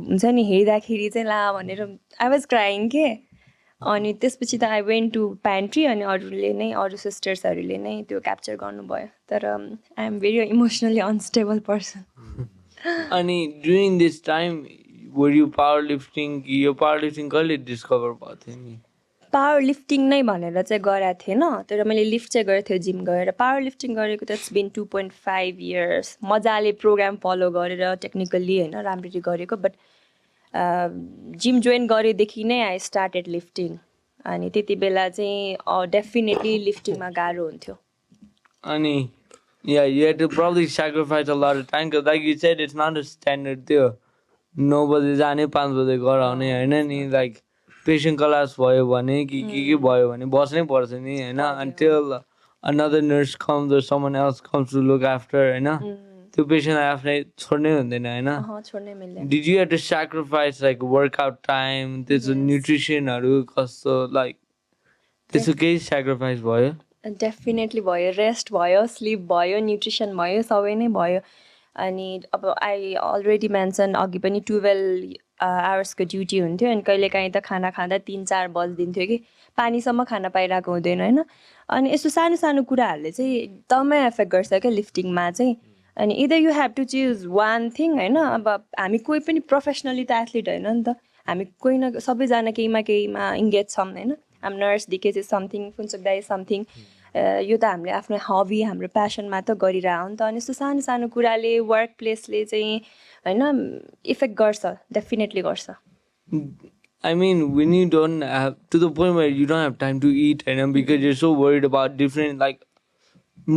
हुन्छ नि हेर्दाखेरि चाहिँ ला भनेर आई वाज क्राइङ के अनि त्यसपछि त आई वेन्ट टु प्यान्ट्री अनि अरू सिस्टर्सहरूले नै त्यो क्याप्चर गर्नुभयो तर I am very emotionally unstable person अनि during this time were you powerlifting? Your powerlifting कहिले डिस्कभर भएको थियो नि पावर लिफ्टिङ नै भनेर चाहिँ गरेको थिएन तर मैले लिफ्ट चाहिँ गरेको थिएँ जिम गएर पावर लिफ्टिङ गरेको त इट्स बिन 2.5 years मजाले प्रोग्राम फलो गरेर टेक्निकल्ली होइन राम्ररी गरेको बट जिम जोइन गरेदेखि नै आई स्टार्टेड लिफ्टिङ अनि त्यति बेला चाहिँ डेफिनेटली लिफ्टिङमा गाह्रो हुन्थ्यो अनि you had to probably sacrifice a lot of time because like you said it's not a standard त्यो 9 बजे जाने 5 बजे घर आउने होइन नि लाइक पेसेन्ट क्लास भयो भने के भयो भने बस्नै पर्छ नि होइन until another nurse comes or someone else comes to look after होइन त्यो पेसेन्टलाई आफ्नै छोड्नै हुँदैन होइन छोड्नै मिल्दैन Did you have to sacrifice like workout time त्यसो न्युट्रिसनहरू कस्तो लाइक त्यसो केही सेक्रिफाइस भयो डेफिनेटली भयो रेस्ट भयो स्लिप भयो न्युट्रिसन भयो सबै नै भयो अनि अब आई अलरेडी मेन्सन अघि पनि 12 आवर्सको ड्युटी हुन्थ्यो अनि कहिलेकाहीँ त खाना खाँदा 3-4 बज्दिन्थ्यो कि पानीसम्म खान पाइरहेको हुँदैन होइन अनि यस्तो सानो सानो कुराहरूले चाहिँ एकदमै एफेक्ट गर्छ क्या लिफ्टिङमा चाहिँ अनि either you have to choose one thing होइन अब हामी कोही पनि प्रोफेसनली त एथलिट होइन नि त हामी कोही न सबैजना केहीमा इङ्गेज छौँ होइन हाम नर्स डिकेज इज समथिङ फुन्सोक दाइ समथिङ यो त हामीले आफ्नो हबी हाम्रो प्यासनमा त गरिरह हो नि त अनि यस्तो सानो सानो कुराले वर्क प्लेसले चाहिँ होइन इफेक्ट गर्छ डेफिनेटली गर्छ I mean, when you don't have, to the point where you don't have time to eat, and because you're so worried about different, like,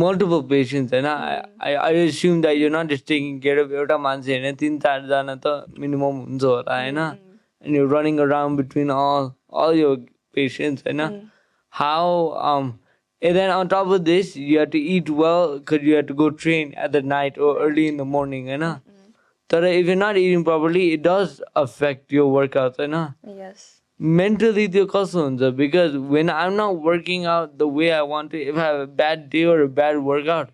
multiple patients, and I assume that you're not just taking care of your man, and 3-4 jana ta minimum huncha hola, and you're running around between all your patients, how and then on top of this, you have to eat well because you have to go train at the night or early in the morning, But if you're not eating properly, it does affect your workouts, Yes. Mentally, त्यो कस्तो हुन्छ because when I'm not working out the way I want to, if I have a bad day or a bad workout,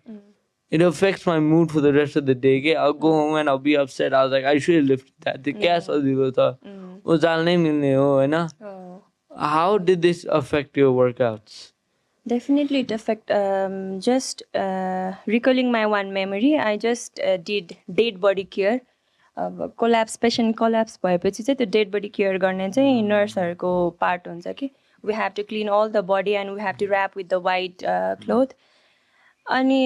it affects my mood for the rest of the day. Okay? I'll go home and I'll be upset. I was like, I should have lifted that. The gas was चाल्नै मिल्ने हो होइन How did this affect your workouts? Definitely it affect just recalling my one memory I just did dead body care collapse patient collapse भएपछि चाहिँ त्यो dead body care गर्ने चाहिँ नर्सहरूको part हुन्छ कि we have to clean all the body and we have to wrap with the white cloth अनि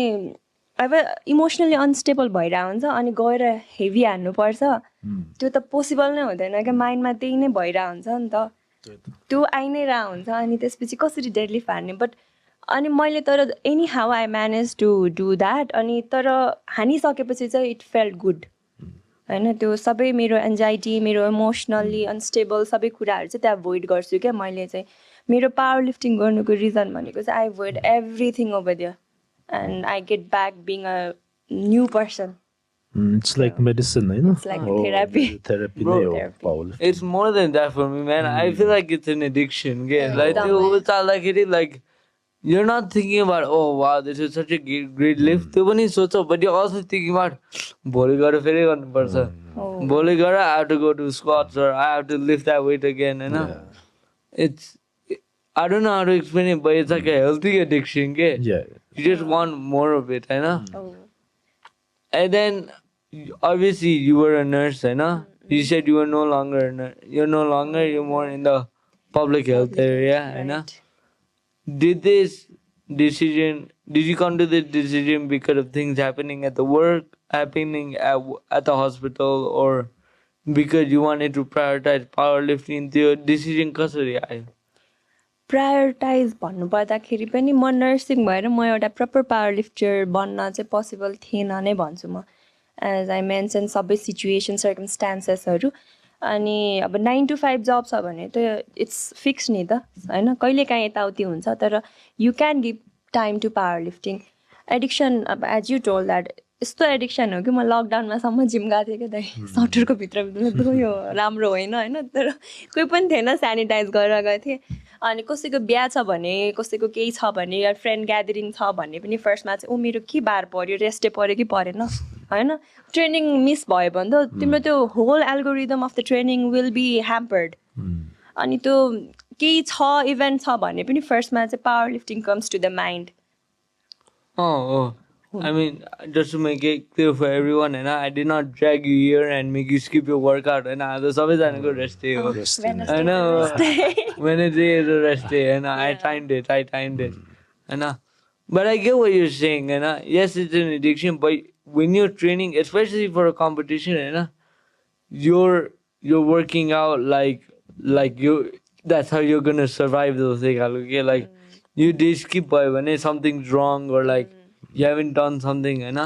अब emotionally unstable भइरहेको हुन्छ अनि गएर हेभी हान्नुपर्छ त्यो त पोसिबल नै हुँदैन क्या माइन्डमा त्यही नै भइरहेको हुन्छ नि त त्यो आइ नै रहेको हुन्छ अनि त्यसपछि कसरी डेडलिफ्ट हान्ने बट अनि मैले तर anyhow I manage to do that अनि तर हानिसकेपछि चाहिँ इट फेल्ट गुड होइन त्यो सबै मेरो एन्जाइटी मेरो इमोसनल्ली अनस्टेबल सबै कुराहरू चाहिँ त्यहाँ एभोइड गर्छु क्या मैले चाहिँ मेरो पावर लिफ्टिङ गर्नुको रिजन भनेको चाहिँ I avoid everything over there and I get back being a new person It's like medicine, you know? It's like therapy. Therapy. Bro, Powerlifting. It's more than that for me, man. I feel like it's an addiction. Like you're not thinking about, oh wow, this is such a great lift. त्यो पनि सोच, but you're also thinking about, भोलि गएर फेरि गर्नुपर्छ. भोलि गएर I have to go to squats or I have to lift that weight again. You know? It's, I don't know how to explain it, but it's like a healthy addiction. Okay? Yeah. You just want more of it, you know? And then, obviously, you were a nurse, you know? You said you were no longer a nurse. You're no longer, you're more in the public health area, you know? Did you come to this decision because of things happening at the work, happening at the hospital, or because you wanted to prioritize powerlifting? The decision कसरी आयो? Prioritise भन्नुपर्दाखेरि पनि म nursing भएर म एउटा proper power lifter बन्न चाहिँ पोसिबल थिएन नै भन्छु म एज आई मेन्सन सबै सिचुएसन सर्कमस्टान्सेसहरू अनि अब 9 to 5 जब छ भने त इट्स फिक्स नि त होइन कहिलेकाहीँ यताउति हुन्छ तर you can give time to power lifting addiction अब एज यु टोल्ड द्याट यस्तो एडिक्सन हो कि म लकडाउनमासम्म जिम गएको थिएँ क्या दाइ सटरको भित्र यो राम्रो होइन तर कोही पनि थिएन सेनिटाइज गरेर गएको थिएँ अनि कसैको बिहा छ भने कसैको केही छ भने या फ्रेन्ड ग्यादरिङ छ भने पनि फर्स्टमा चाहिँ मेरो के बार पऱ्यो रेस्टै पऱ्यो कि परेन होइन ट्रेनिङ मिस भयो भने त तिम्रो त्यो whole algorithm of the training will be hampered अनि त्यो केही छ इभेन्ट छ भने पनि फर्स्टमा चाहिँ power lifting comes to the mind I mean, just to make it clear for everyone, and I did not drag you here and make you skip your workout. And there's always a good rest day. I know Wednesday is a rest day, and I timed it. But I get what you're saying, and yes, it's an addiction. But when you're training, especially for a competition, and you're working out like you. That's how you're gonna survive those things. Okay, like you did skip by when something's wrong or like. You haven't done something, you know?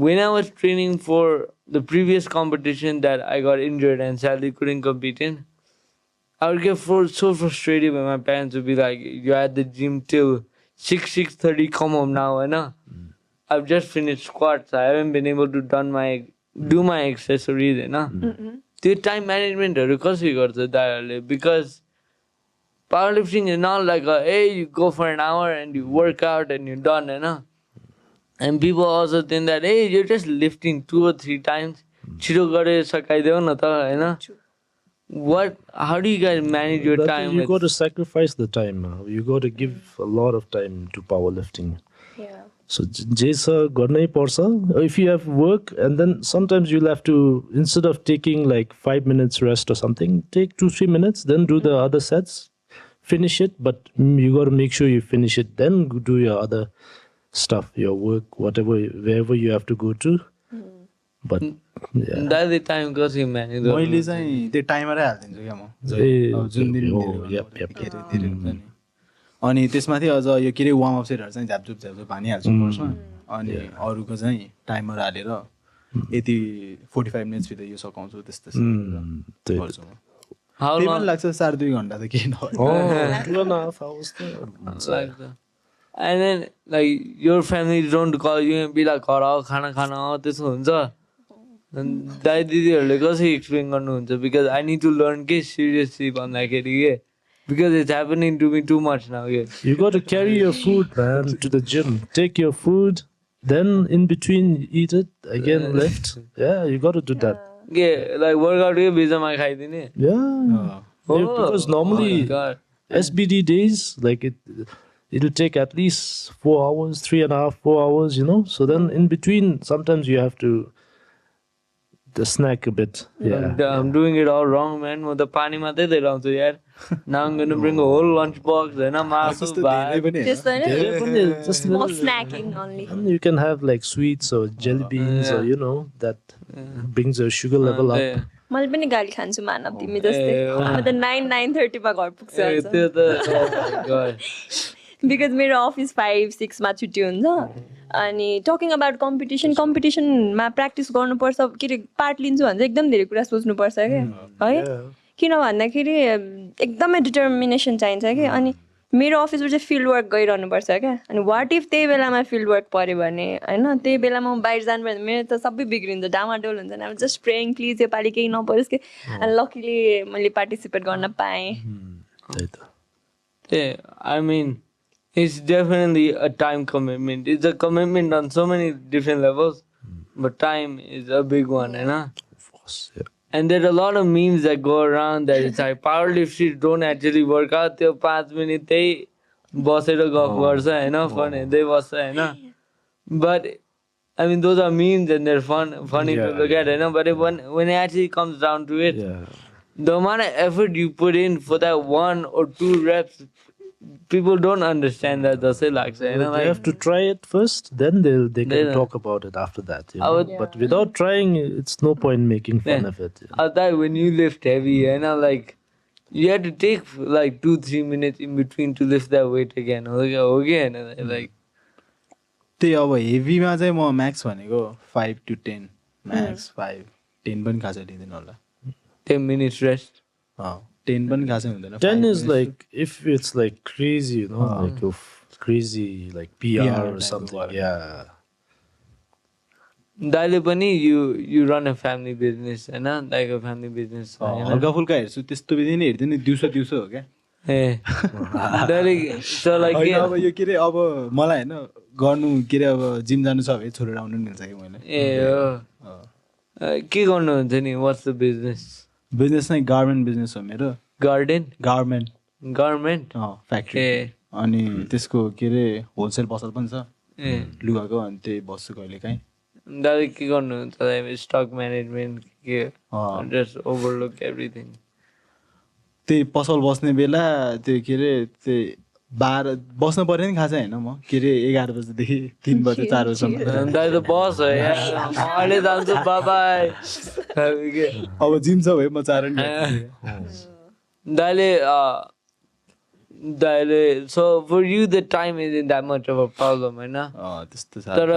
When I was training for the previous competition that I got injured and sadly couldn't compete in, I would get so frustrated when my parents would be like, you're at the gym till 6:30, come home now, you know? I've just finished squats. I haven't been able to do my accessories, you know? The time management, because powerlifting is not like hey, you go for an hour and you work out and you're done, you know? And people also think that, hey, you're just lifting 2 or 3 times. Chiro gare sakaideo na ta, haina? How do you guys manage your time? You got to sacrifice the time. You got to give a lot of time to powerlifting. Yeah. So, Jesa garnai parcha. If you have work, and then sometimes you'll have to, instead of taking like 5 minutes rest or something, take 2-3 minutes, then do the other sets, finish it. But you got to make sure you finish it, then do your other stuff, your work, whatever, wherever you have to go to. But yeah. That's the time because you manage. मैले चाहिँ त्यो टाइमरै हालिदिन्छु क्या म अब जुन दिन के अरे धेरै हुन्छ नि अनि त्यसमाथि अझ यो के अरे वार्म अप सेटहरू चाहिँ झ्यापझुप हानिहाल्छु फर्स्टमा अनि अरूको चाहिँ टाइमर हालेर यति 45 मिनट्स भित्र यो सकाउँछु त्यस्तो गर्छु म How त्यही long? पनि लाग्छ 4-2 घन्टा त केही नभए 2.5 hours. Like that. And then, like, your family don't call you and be like, khana त्यस्तो हुन्छ दाइ दिदीहरूले कसरी एक्सप्लेन गर्नुहुन्छ because I need to learn के seriously भन्दाखेरि के because it's happening to me too much now. You got to carry your food, man, to the gym. Take your food, then in between eat it, again lift. Yeah, you got to do that. के like workout के बिचमा खाइदिने Yeah. Because normally God. SBD days, like it'll take at least 4 hours, 3.5, 4 hours, you know. So then in between, sometimes you have to snack a bit. Yeah. I'm doing it all wrong, man. म त पानी मात्रै लिएर आउँछु यार. Now I'm gonna bring a whole lunch box हैन मासु भात Just like Just small snacking only. and you can have like sweets or jelly beans or you know that brings your sugar level up. मैले पनि गाली खान्छु मानव तिमी जस्तै म त 9:30 मा घर पुग्छु त्यो त बिकज मेरो अफिस 5-6 मा छुट्टी हुन्छ अनि टकिङ अबाउट कम्पिटिसनमा प्र्याक्टिस गर्नुपर्छ के अरे पार्ट लिन्छु भने चाहिँ एकदम धेरै कुरा सोच्नुपर्छ क्या है किन भन्दाखेरि एकदमै डिटर्मिनेसन चाहिन्छ कि अनि मेरो अफिसबाट चाहिँ फिल्ड वर्क गरिरहनुपर्छ क्या अनि वाट इफ त्यही बेलामा फिल्ड वर्क पऱ्यो भने होइन त्यही बेलामा म बाहिर जानु भने मेरो त सबै बिग्रिन्छ डामाडोल हुन्छ नि अब जस्ट प्रेइङ प्लिज योपालि केही नपरोस् कि अनि लकिली मैले पार्टिसिपेट गर्न पाएँ I mean, it's definitely a time commitment. It's a commitment on so many different levels, but time is a big one, you know? Of course, yeah. And there are a lot of memes that go around that it's like powerlifters don't actually work out. They're 5 minutes, they बसेर गफ गर्छ हैन fun हेर्दै बस्छ हैन but I mean those are memes and they're funny to look at Hahn but when it actually comes down to it the amount of effort you put in for that 1 or 2 reps people don't understand that जस्तै लाग्छ हैन They have to try it first, then they can talk about it after that. You know? But without trying, it's no point making fun of it. You know? That when you lift heavy and like you have to take like 2-3 minutes in between to lift that weight again and like त्यही अब हेभीमा चाहिँ म Max भनेको 5 to 10 Max 5-10 पनि खासै लिँदैन होला 10 minutes rest 10 पनि खासै हुँदैन 10 is like if it's like crazy, you know, like crazy like PR or something. Yeah. दाइले पनि you run a family business Hahn like a family business हल्का फुल्का हेर्छु त्यस्तो बिदि नै हेर्दिन दिउँसो हो क्या ए दाइले so like अब यो के रे अब मलाई हैन गर्नु के रे अब जिम जानु छ भने छोडेर आउनु नि मिल्छ कि मैले ए के गर्नुहुन्छ नि what's the business बिजनेस नै गार्मेन्ट बिजनेस हो मेरो गार्मेन्ट फ्याक्ट्री अनि त्यसको के रे होलसेल पसल पनि छ लुगाको अनि त्यही बस्छु कहिलेकाहीँ दाइले के गर्नुहुन्छ स्टक म्यानेजमेन्ट के just overlook everything त्यही पसल बस्ने बेला त्यो के रे त्यही 12 बस्नु पर्यो नि खासै हैन म के रे 11 बजेदेखि 3 बजे 4 बजेसम्म दाइ त बस हो यार अहिले जान्छु बाबाई अब जिम छ भए म 4 नि दाइले so for you the time isn't that much of a problem हैन त्यस्तो छ तर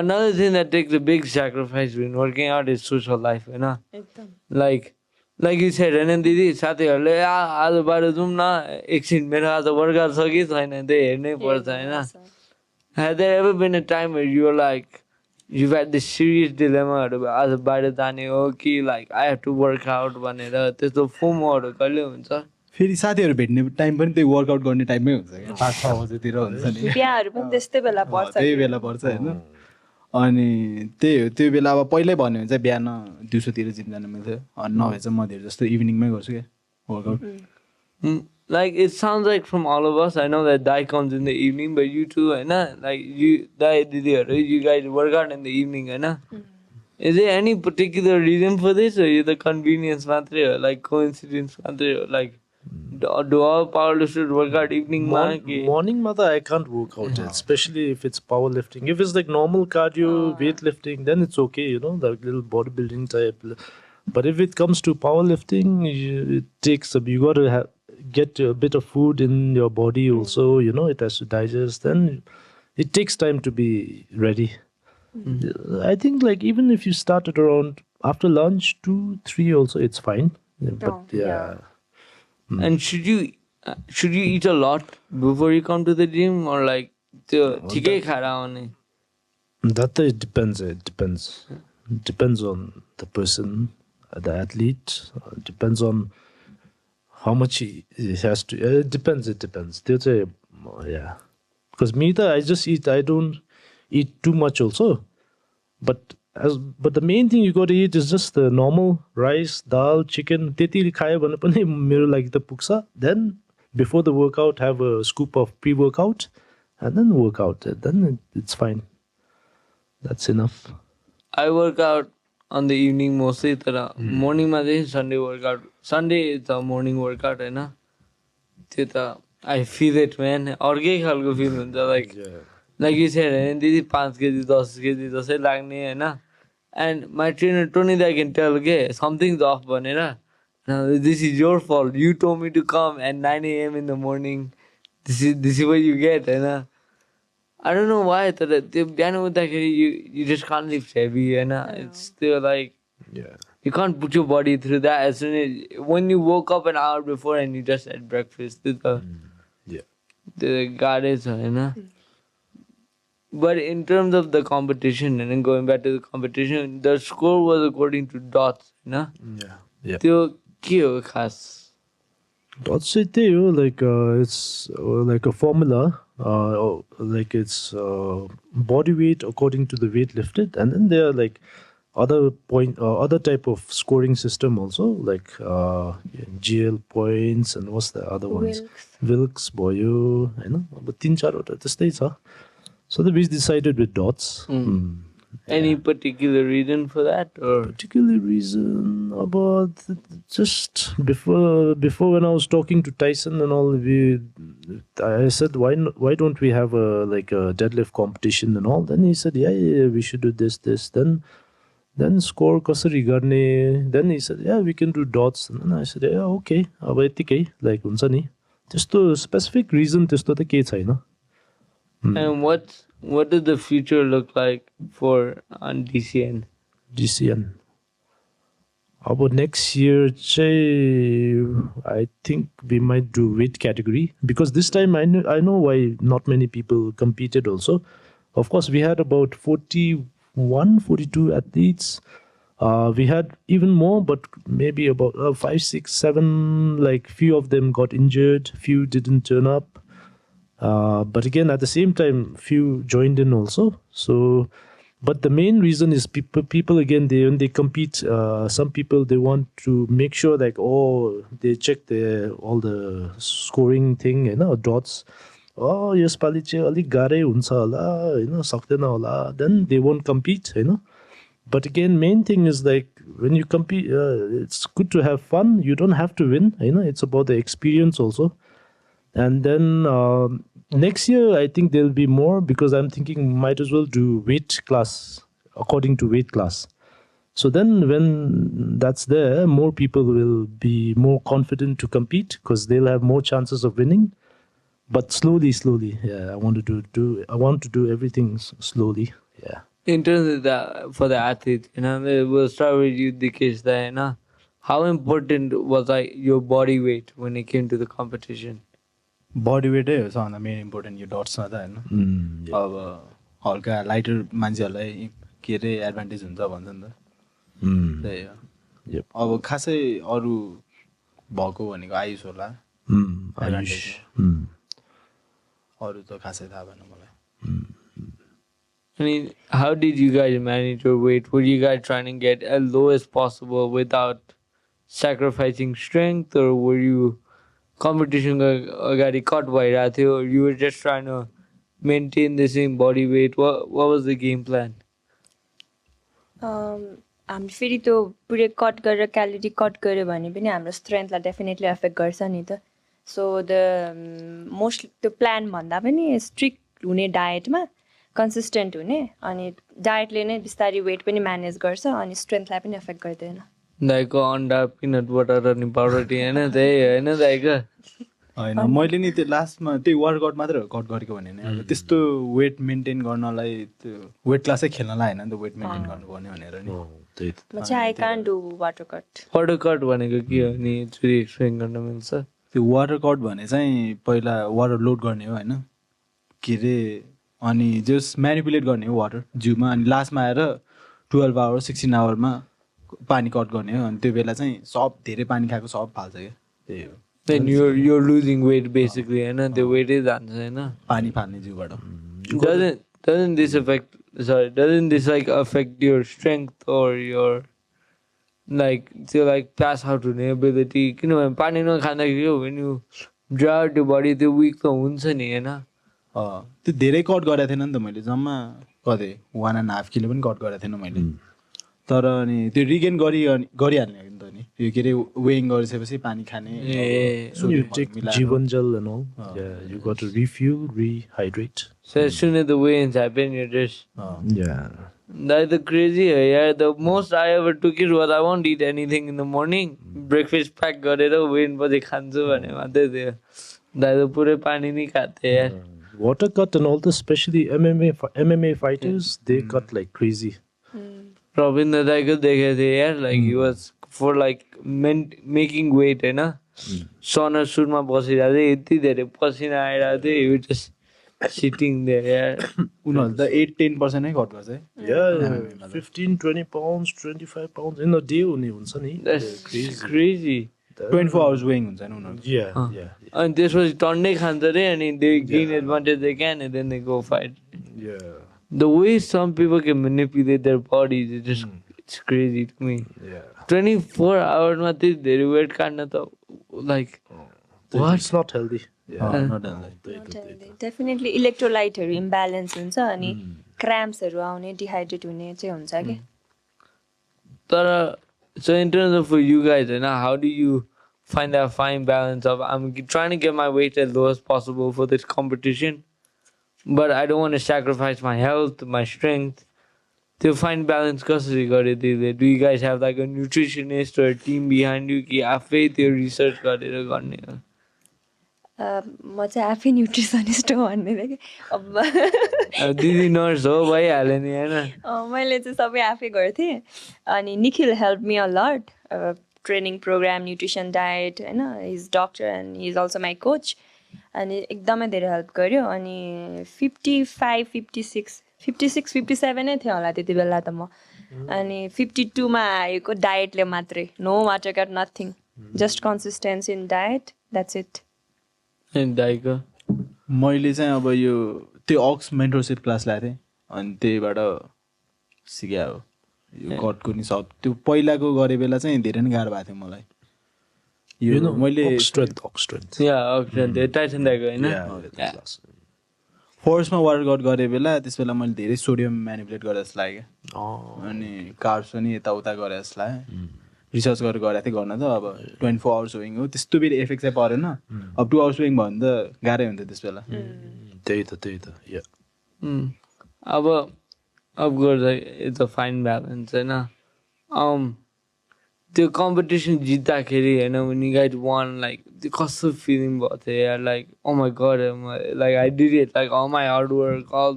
another thing that takes a big sacrifice when working out is social life Hahn like you said हैन दिदी साथीहरुले आज बाहिर जाउँ न एकछिन मेरो आज वर्कआउट छ कि छैन त्यही हेर्नै पर्छ हैन Has there ever been a time where you're like you've had this serious dilemma आज बाहिर जाने हो कि like I have to work out भनेर त्यस्तो फोमोहरु कहिले हुन्छ फेरि साथीहरू भेट्ने टाइम पनि त्यही वर्कआउट गर्ने टाइममै हुन्छ क्या 5-6 बजेतिर हुन्छ नि बिहाहरू पनि त्यस्तै बेला पर्छ त्यही बेला पर्छ होइन अनि त्यही हो त्यो बेला अब पहिल्यै भन्यो भने चाहिँ बिहान दिउँसोतिर जिम जानु मिल्थ्यो अनि नभए चाहिँ म धेरै जस्तो इभिनिङमै गर्छु क्या workout Like it sounds like from all of us, I know that Dai comes in the evening, but you two, hai na? Like you, Dai, Didi, you guys work out in the evening, hai na? Is there any particular reason for this, or is the convenience matre, or like coincidence matre, or like do all powerlifters work out evening? Morning mother, I can't work out, especially if it's powerlifting. If it's like normal cardio, weightlifting, then it's okay, you know, like little bodybuilding type. But if it comes to powerlifting, it takes you got to get a bit of food in your body also, you know, it has to digest. Then it takes time to be ready. I think like even if you started around after lunch, 2-3 also, it's fine. But And should you eat a lot before you come to the gym, or like that it depends. It depends on the person, the athlete. It depends on how much he has to. It depends. Yeah. Because me, I just eat. I don't eat too much also. But the main thing you got to eat is just the normal rice, dal, chicken. Teti khaya bhane pani mero लागि त पुग्छ. Then before the workout, have a scoop of pre-workout, and then work out. Then it's fine. That's enough. I work out on the evening mostly. Morning ma चाहिँ Sunday workout. Sunday is a morning workout, हैन? त्यो त I feel it, man. अर्कै खालको feel हुन्छ like you said, हैन दिदी 5 kg 10 kg जसै लाग्ने हैन? And my trainer Tony I can tell something's off भनेर. Now this is your fault. You told me to come at 9 a.m. in the morning. This is what you get, Hahn? I don't know why तर त्यो बिहान उठ्दाखेरि you just can't lift heavy, Hahn? It's still like you can't put your body through that as soon as when you woke up an hour before and you just had breakfast. The goddess, Hahn? But in terms of the competition, and then going back to the competition, the score was according to dots, हैन? त्यो के हो खास? Dots say like it's like a formula. Like it's body weight according to the weight lifted, and then there are like other type of scoring system also, like GL points and what's the other ones? Wilks, Boyo, हैन? अब 3-4 वटा त्यस्तै छ. So we decided with dots. Any particular reason for that, or particular reason about just before when I was talking to Tyson and all, I said why don't we have a deadlift competition and all? Then he said yeah we should do this. Then score कसरी गर्ने? Then he said yeah we can do dots. And then I said yeah okay अब यतिकै like हुन्छ नि. त्यस्तो specific reason त्यस्तो त केही छैन. And what does the future look like for on DCN? About next year, I think we might do weight category, because this time I know why not many people competed also. Of course, we had about 41, 42 athletes. We had even more, but maybe about 5, 6, 7, like few of them got injured, few didn't turn up. But again, at the same time, few joined in also. So, but the main reason is people again, when they compete, some people, they want to make sure like, they check all the scoring thing, dots. Yes, pali चाहिँ अलिक गाह्रै हुन्छ होला, सक्दैन होला. Then they won't compete, But again, main thing is like when you compete, it's good to have fun. You don't have to win, It's about the experience also. And then next year, I think there'll be more, because I'm thinking might as well do weight class according to weight class. So then when that's there, more people will be more confident to compete because they'll have more chances of winning. But slowly, I want to do everything slowly. Yeah. In terms of for the athletes, we'll start with you, Dikesh. How important was your body weight when it came to the competition? बडी वेटै हो सबभन्दा main important यो डट्समा त होइन. अब हल्का lighter मान्छेहरूलाई के अरे advantage हुन्छ भन्छ नि त. त्यही हो. अब खासै अरू भएको भनेको आयुष होला Ayush. अरू त खासै थाहा भएन मलाई I mean, how did you guys manage your weight? Were you guys trying to get as low as possible without sacrificing strength, or were you competition agadi cut bhayirako थियो, or you were just trying to maintain the same body weight? What was the game plan? हामी फेरि त्यो पुरै cut गरेर calorie cut गऱ्यो भने पनि हाम्रो स्ट्रेन्थलाई डेफिनेटली एफेक्ट गर्छ नि त सो द मोस्ट त्यो प्लान भन्दा पनि स्ट्रिक्ट हुने डायटमा कन्सिस्टेन्ट हुने अनि डायटले नै बिस्तारै वेट पनि म्यानेज गर्छ अनि स्ट्रेन्थलाई पनि एफेक्ट गर्दैन दाइको अन्डा पिनट बटर अनि पाउडर टी होइन त्यही होइन दाइको होइन मैले नि त्यो लास्टमा त्यही वर्कआउट मात्र कट गरेको भने नि अब त्यस्तो वेट मेन्टेन गर्नलाई त्यो वेट क्लासै खेल्नलाई होइन नि त वेट मेन्टेन गर्नुपर्ने भनेर नि म चाहिँ I can't do water cut भनेको के हो नि एकचोटि एक्सप्लेन गर्न मिल्छ त्यो वाटर कट भने चाहिँ पहिला वाटर लोड गर्ने हो होइन के अरे अनि जस म्यानिपुलेट गर्ने हो वाटर जिउमा अनि लास्टमा आएर 12 आवर 16 आवरमा पानी कट गर्ने हो अनि त्यो बेला चाहिँ सब धेरै पानी खाएको सब फाल्छ क्या त्यही हो Then you're losing weight basically, and the weight is answer, पानी फाल्ने जिउबाट Doesn't this like affect your strength or your like pass out ability? You know, when you draw out your body, the weak to hunsa ni hai na. त्यो धेरै cut गरेको थिएन नि त मैले जम्मा कति 1.5 किलो पनि कट गरेको थिएन मैले तर अनि त्यो रिगेन गरिहाल्ने नि त नि यो के अरे वेइङ गरिसकेपछि पानी खाने You take Jeevan gel and all. Yeah, you got to refuel, rehydrate. So as soon as the weigh-ins happen, you just Yeah. that's the crazy. Yeah, the most I ever took it was I won't eat anything in the morning. Breakfast pack गरेर weigh-in पछि खान्छु भने मात्रै थियो दाइले पुरै पानी नि खाथे यार Water cut and all this, especially MMA fighters, they cut like crazy. Ravindra दाइको देखेको थिएँ यार like he was for like making weight हैन सनर सुटमा बसिरहेको थियो यति धेरै पसिना आइरहेको थियो he was just sitting there यार उनीहरू त 8-10% नै कट गर्छ है Yeah, 15, 20 pounds, 25 pounds in a day only huncha ni. that's crazy 24 hours weighing हुन्छ नि उनीहरू Yeah. अनि त्यसपछि टन्नै खान्छ रे अनि they gain advantage they can and then they go fight Yeah. the way some people can manipulate their bodies is just it's crazy to me Yeah. 24 hours मा त्यति धेरै वेट काट्न त like what It's not healthy. Yeah. Definitely इलेक्ट्रोलाइटहरू imbalance हुन्छ अनि क्राम्प्सहरू आउने dehydrate हुने चाहिँ हुन्छ कि तर so in terms of for you guys and how do you find that fine balance of I'm trying to get my weight as low as possible for this competition but I don't want to sacrifice my health my strength to find balance कसरी गरिदिँदै do you guys have like a nutritionist or a team behind you कि आफै त्यो research गरेर गर्ने हो म चाहिँ आफै न्युट्रिसनिस्ट हो भन्ने कि अब दिदी नर्स हो भइहाल्यो नि होइन मैले चाहिँ सबै आफै गर्थेँ अनि निखिल हेल्प मी अ लट ट्रेनिङ प्रोग्राम न्युट्रिसन डायट होइन his doctor and his also my coach अनि एकदमै धेरै हेल्प गर्यो अनि 56-57 नै थियो होला त्यति बेला त म अनि 52मा आएको डायटले मात्रै no water cut nothing just consistency in diet that's it दाइको मैले चाहिँ अब यो त्यो अक्स मेन्टरसिप क्लास लगाएको थिएँ अनि त्यहीबाट सिक्या हो यो कटको नि सब त्यो पहिलाको गरे बेला चाहिँ धेरै नै गाह्रो भएको थियो मलाई यो मैले strength. Yeah, टाइसन दाइको होइन फर्स्टमा वर्कआउट गरे बेला त्यस बेला मैले धेरै सोडियम म्यानिपुलेट गरेर जस्तो लाग्यो अनि कार्ब्स पनि यताउता गरेर जस्तो लाग्यो रिसर्च गरेर गएको थिएँ गर्न त अब 24 आवर्स वेइङ हो त्यस्तो बेला इफेक्ट चाहिँ परेन अब 2 आवर्स वेइङ भयो भने त गाह्रै हुन्थ्यो त्यस बेला त्यही त yeah. अब गर्दा इट्स अ फाइन ब्यालेन्स होइन त्यो कम्पिटिसन जित्दाखेरि होइन when you guys won like त्यो कस्तो फिलिङ भएको थियो यार like oh my god like I did it like all my hard work all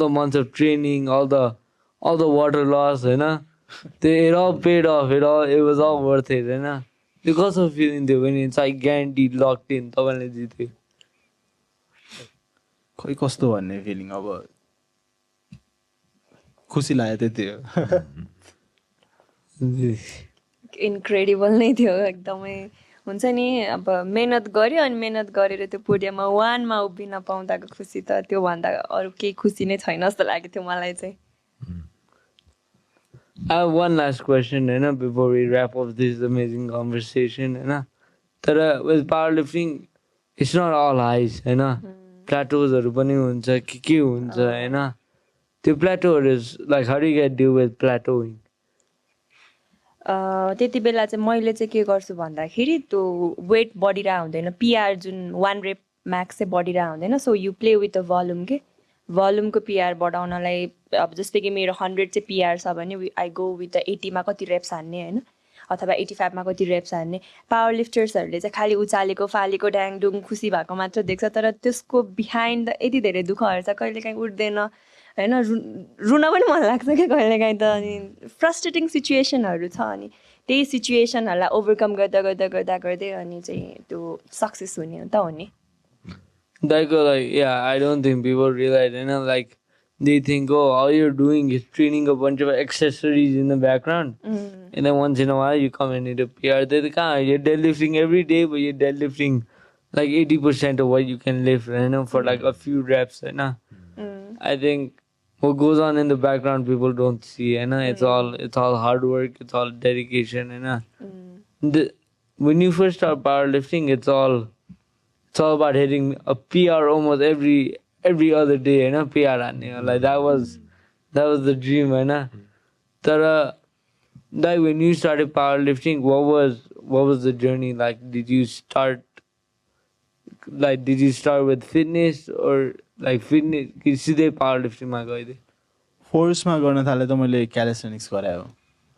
the months of training all the water loss होइन त्यो it all paid off it was all worth it होइन त्यो कस्तो feeling थियो when it's like guaranteed locked in तपाईँले जित्यो खै कस्तो भन्ने फिलिङ अब खुसी लाग्यो त्यति हो इन्क्रेडिबल नै थियो एकदमै हुन्छ नि अब मेहनत गऱ्यो अनि मेहनत गरेर त्यो पोडियममा 1 मा उभिन पाउँदाको खुसी त त्योभन्दा अरू केही खुसी नै छैन जस्तो लाग्यो थियो मलाई चाहिँ. I have one last question, before we wrap up this amazing conversation, तर with powerlifting, it's not all highs, plateausहरू पनि हुन्छ के हुन्छ त्यो plateauहरू is like how do you get deal with plateauing? त्यति बेला चाहिँ मैले चाहिँ के गर्छु भन्दाखेरि त्यो वेट बढिरहेको हुँदैन, पिआर जुन 1 रेप म्याक्स चाहिँ बढिरहेको हुँदैन. So you play with the volume के भल्युमको पिआर बढाउनलाई अब जस्तै कि मेरो 100 चाहिँ पिआर छ भने आई गो विथ द 80 मा कति रेप्स हान्ने होइन, अथवा 85 मा कति रेप्स हान्ने. पावर लिफ्टर्सहरूले चाहिँ खालि उचालेको फालेको ड्याङडुङ खुसी भएको मात्र देख्छ, तर त्यसको बिहाइन्ड यति धेरै दुःखहरू छ, कहिलेकाहीँ उठ्दैन होइन, रुन पनि मन लाग्छ क्या कहिलेकाहीँ त. अनि फ्रस्ट्रेटिङ सिचुएसनहरू छ, अनि त्यही सिचुएसनहरूलाई ओभरकम गर्दा गर्दा गर्दा गर्दै अनि चाहिँ त्यो सक्सेस हुने त हो नि. Like, I don't think people realize, like, they think, oh, all you're doing is training a bunch of accessories in the background. And then once in a while, you come and hit a PR. They're like, you're deadlifting every day, but you're deadlifting like 80% of what you can lift, for like a few reps. I think what goes on in the background, people don't see. It's all hard work, it's all dedication. When you first start powerlifting, it's all about hitting a PR almost every other day, PR like that was the dream, Tara, like when you started powerlifting, what was the journey like? Did you start with fitness or like fitness? सीधै powerlifting मा गए? फोर्समा गर्न थाले त मैले callisthenics गरायो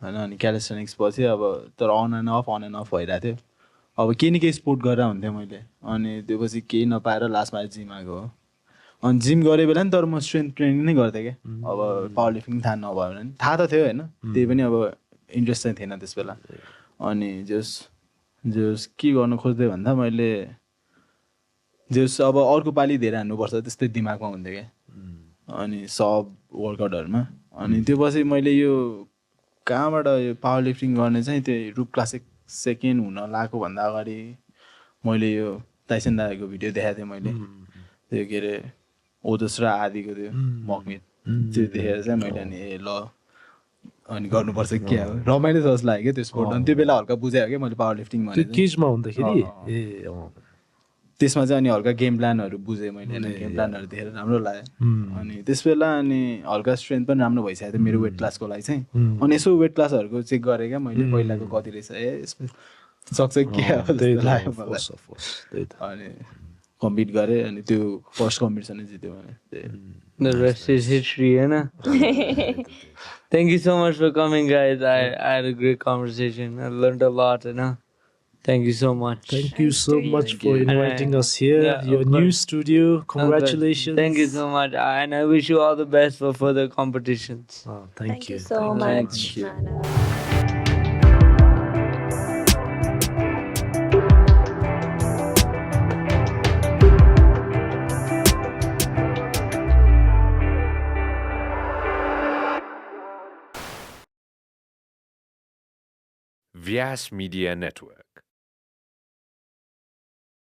हैन, अनि callisthenics पछि अब तर अन एन्ड अफ भइरहेको थियो. अब केही न केही स्पोर्ट गरेर हुन्थेँ मैले, अनि त्यो पछि केही नपाएर लास्टमा जिम आएको हो. अनि जिम गरे बेला नि तर म स्ट्रेन्थ ट्रेनिङ नै गर्थेँ क्या. अब पावर लिफ्टिङ थाहा नभयो भने थाहा त थियो होइन, त्यही पनि अब इन्ट्रेस्ट चाहिँ थिएन त्यस बेला. अनि जस के गर्नु खोज्दै भन्दा मैले अब अर्को पालि धेरै हान्नुपर्छ त्यस्तै दिमागमा हुन्थ्यो क्या. अनि सब वर्कआउटहरूमा अनि त्यो पछि मैले यो कहाँबाट यो पावर लिफ्टिङ गर्ने चाहिँ त्यो रुप क्लासिक सेकेन्ड हुन लागेको भन्दा अगाडि मैले यो ताइसन दाको भिडियो देखाएको थिएँ मैले, त्यो के अरे ओजस र आदिको त्यो मकमिट त्यो देखेर चाहिँ मैले अनि ल अनि गर्नुपर्छ के अब रमाइलो जस्तो लाग्यो क्या त्यो स्पोर्ट. अनि त्यो बेला हल्का बुझायो क्या मैले पावर लिफ्टिङ भने केजमा हुँदाखेरि त्यसमा चाहिँ अनि हल्का गेम प्लानहरू बुझेँ मैले, गेम प्लानहरू देखेर राम्रो लाग्यो. अनि त्यस बेला अनि हल्का स्ट्रेन्थ पनि राम्रो भइसकेको थियो मेरो वेट क्लासको लागि चाहिँ. अनि यसो वेट क्लासहरूको चेक गरेँ क्या मैले पहिलाको कति रहेछ, यसमा सक्छ के लाग्यो मलाई. अनि कम्पिट गरेँ अनि त्यो फर्स्ट कम्पिटिसनै जित्यो भने. The rest is history, Thank you so much for coming, guys. I had a great conversation. I learned a lot, Thank you so much. Thank you so much for inviting us here. Yeah, your new studio. Congratulations. Thank you so much. And I wish you all the best for further competitions. Oh, thank you so much, Mana. Vyas Media Network.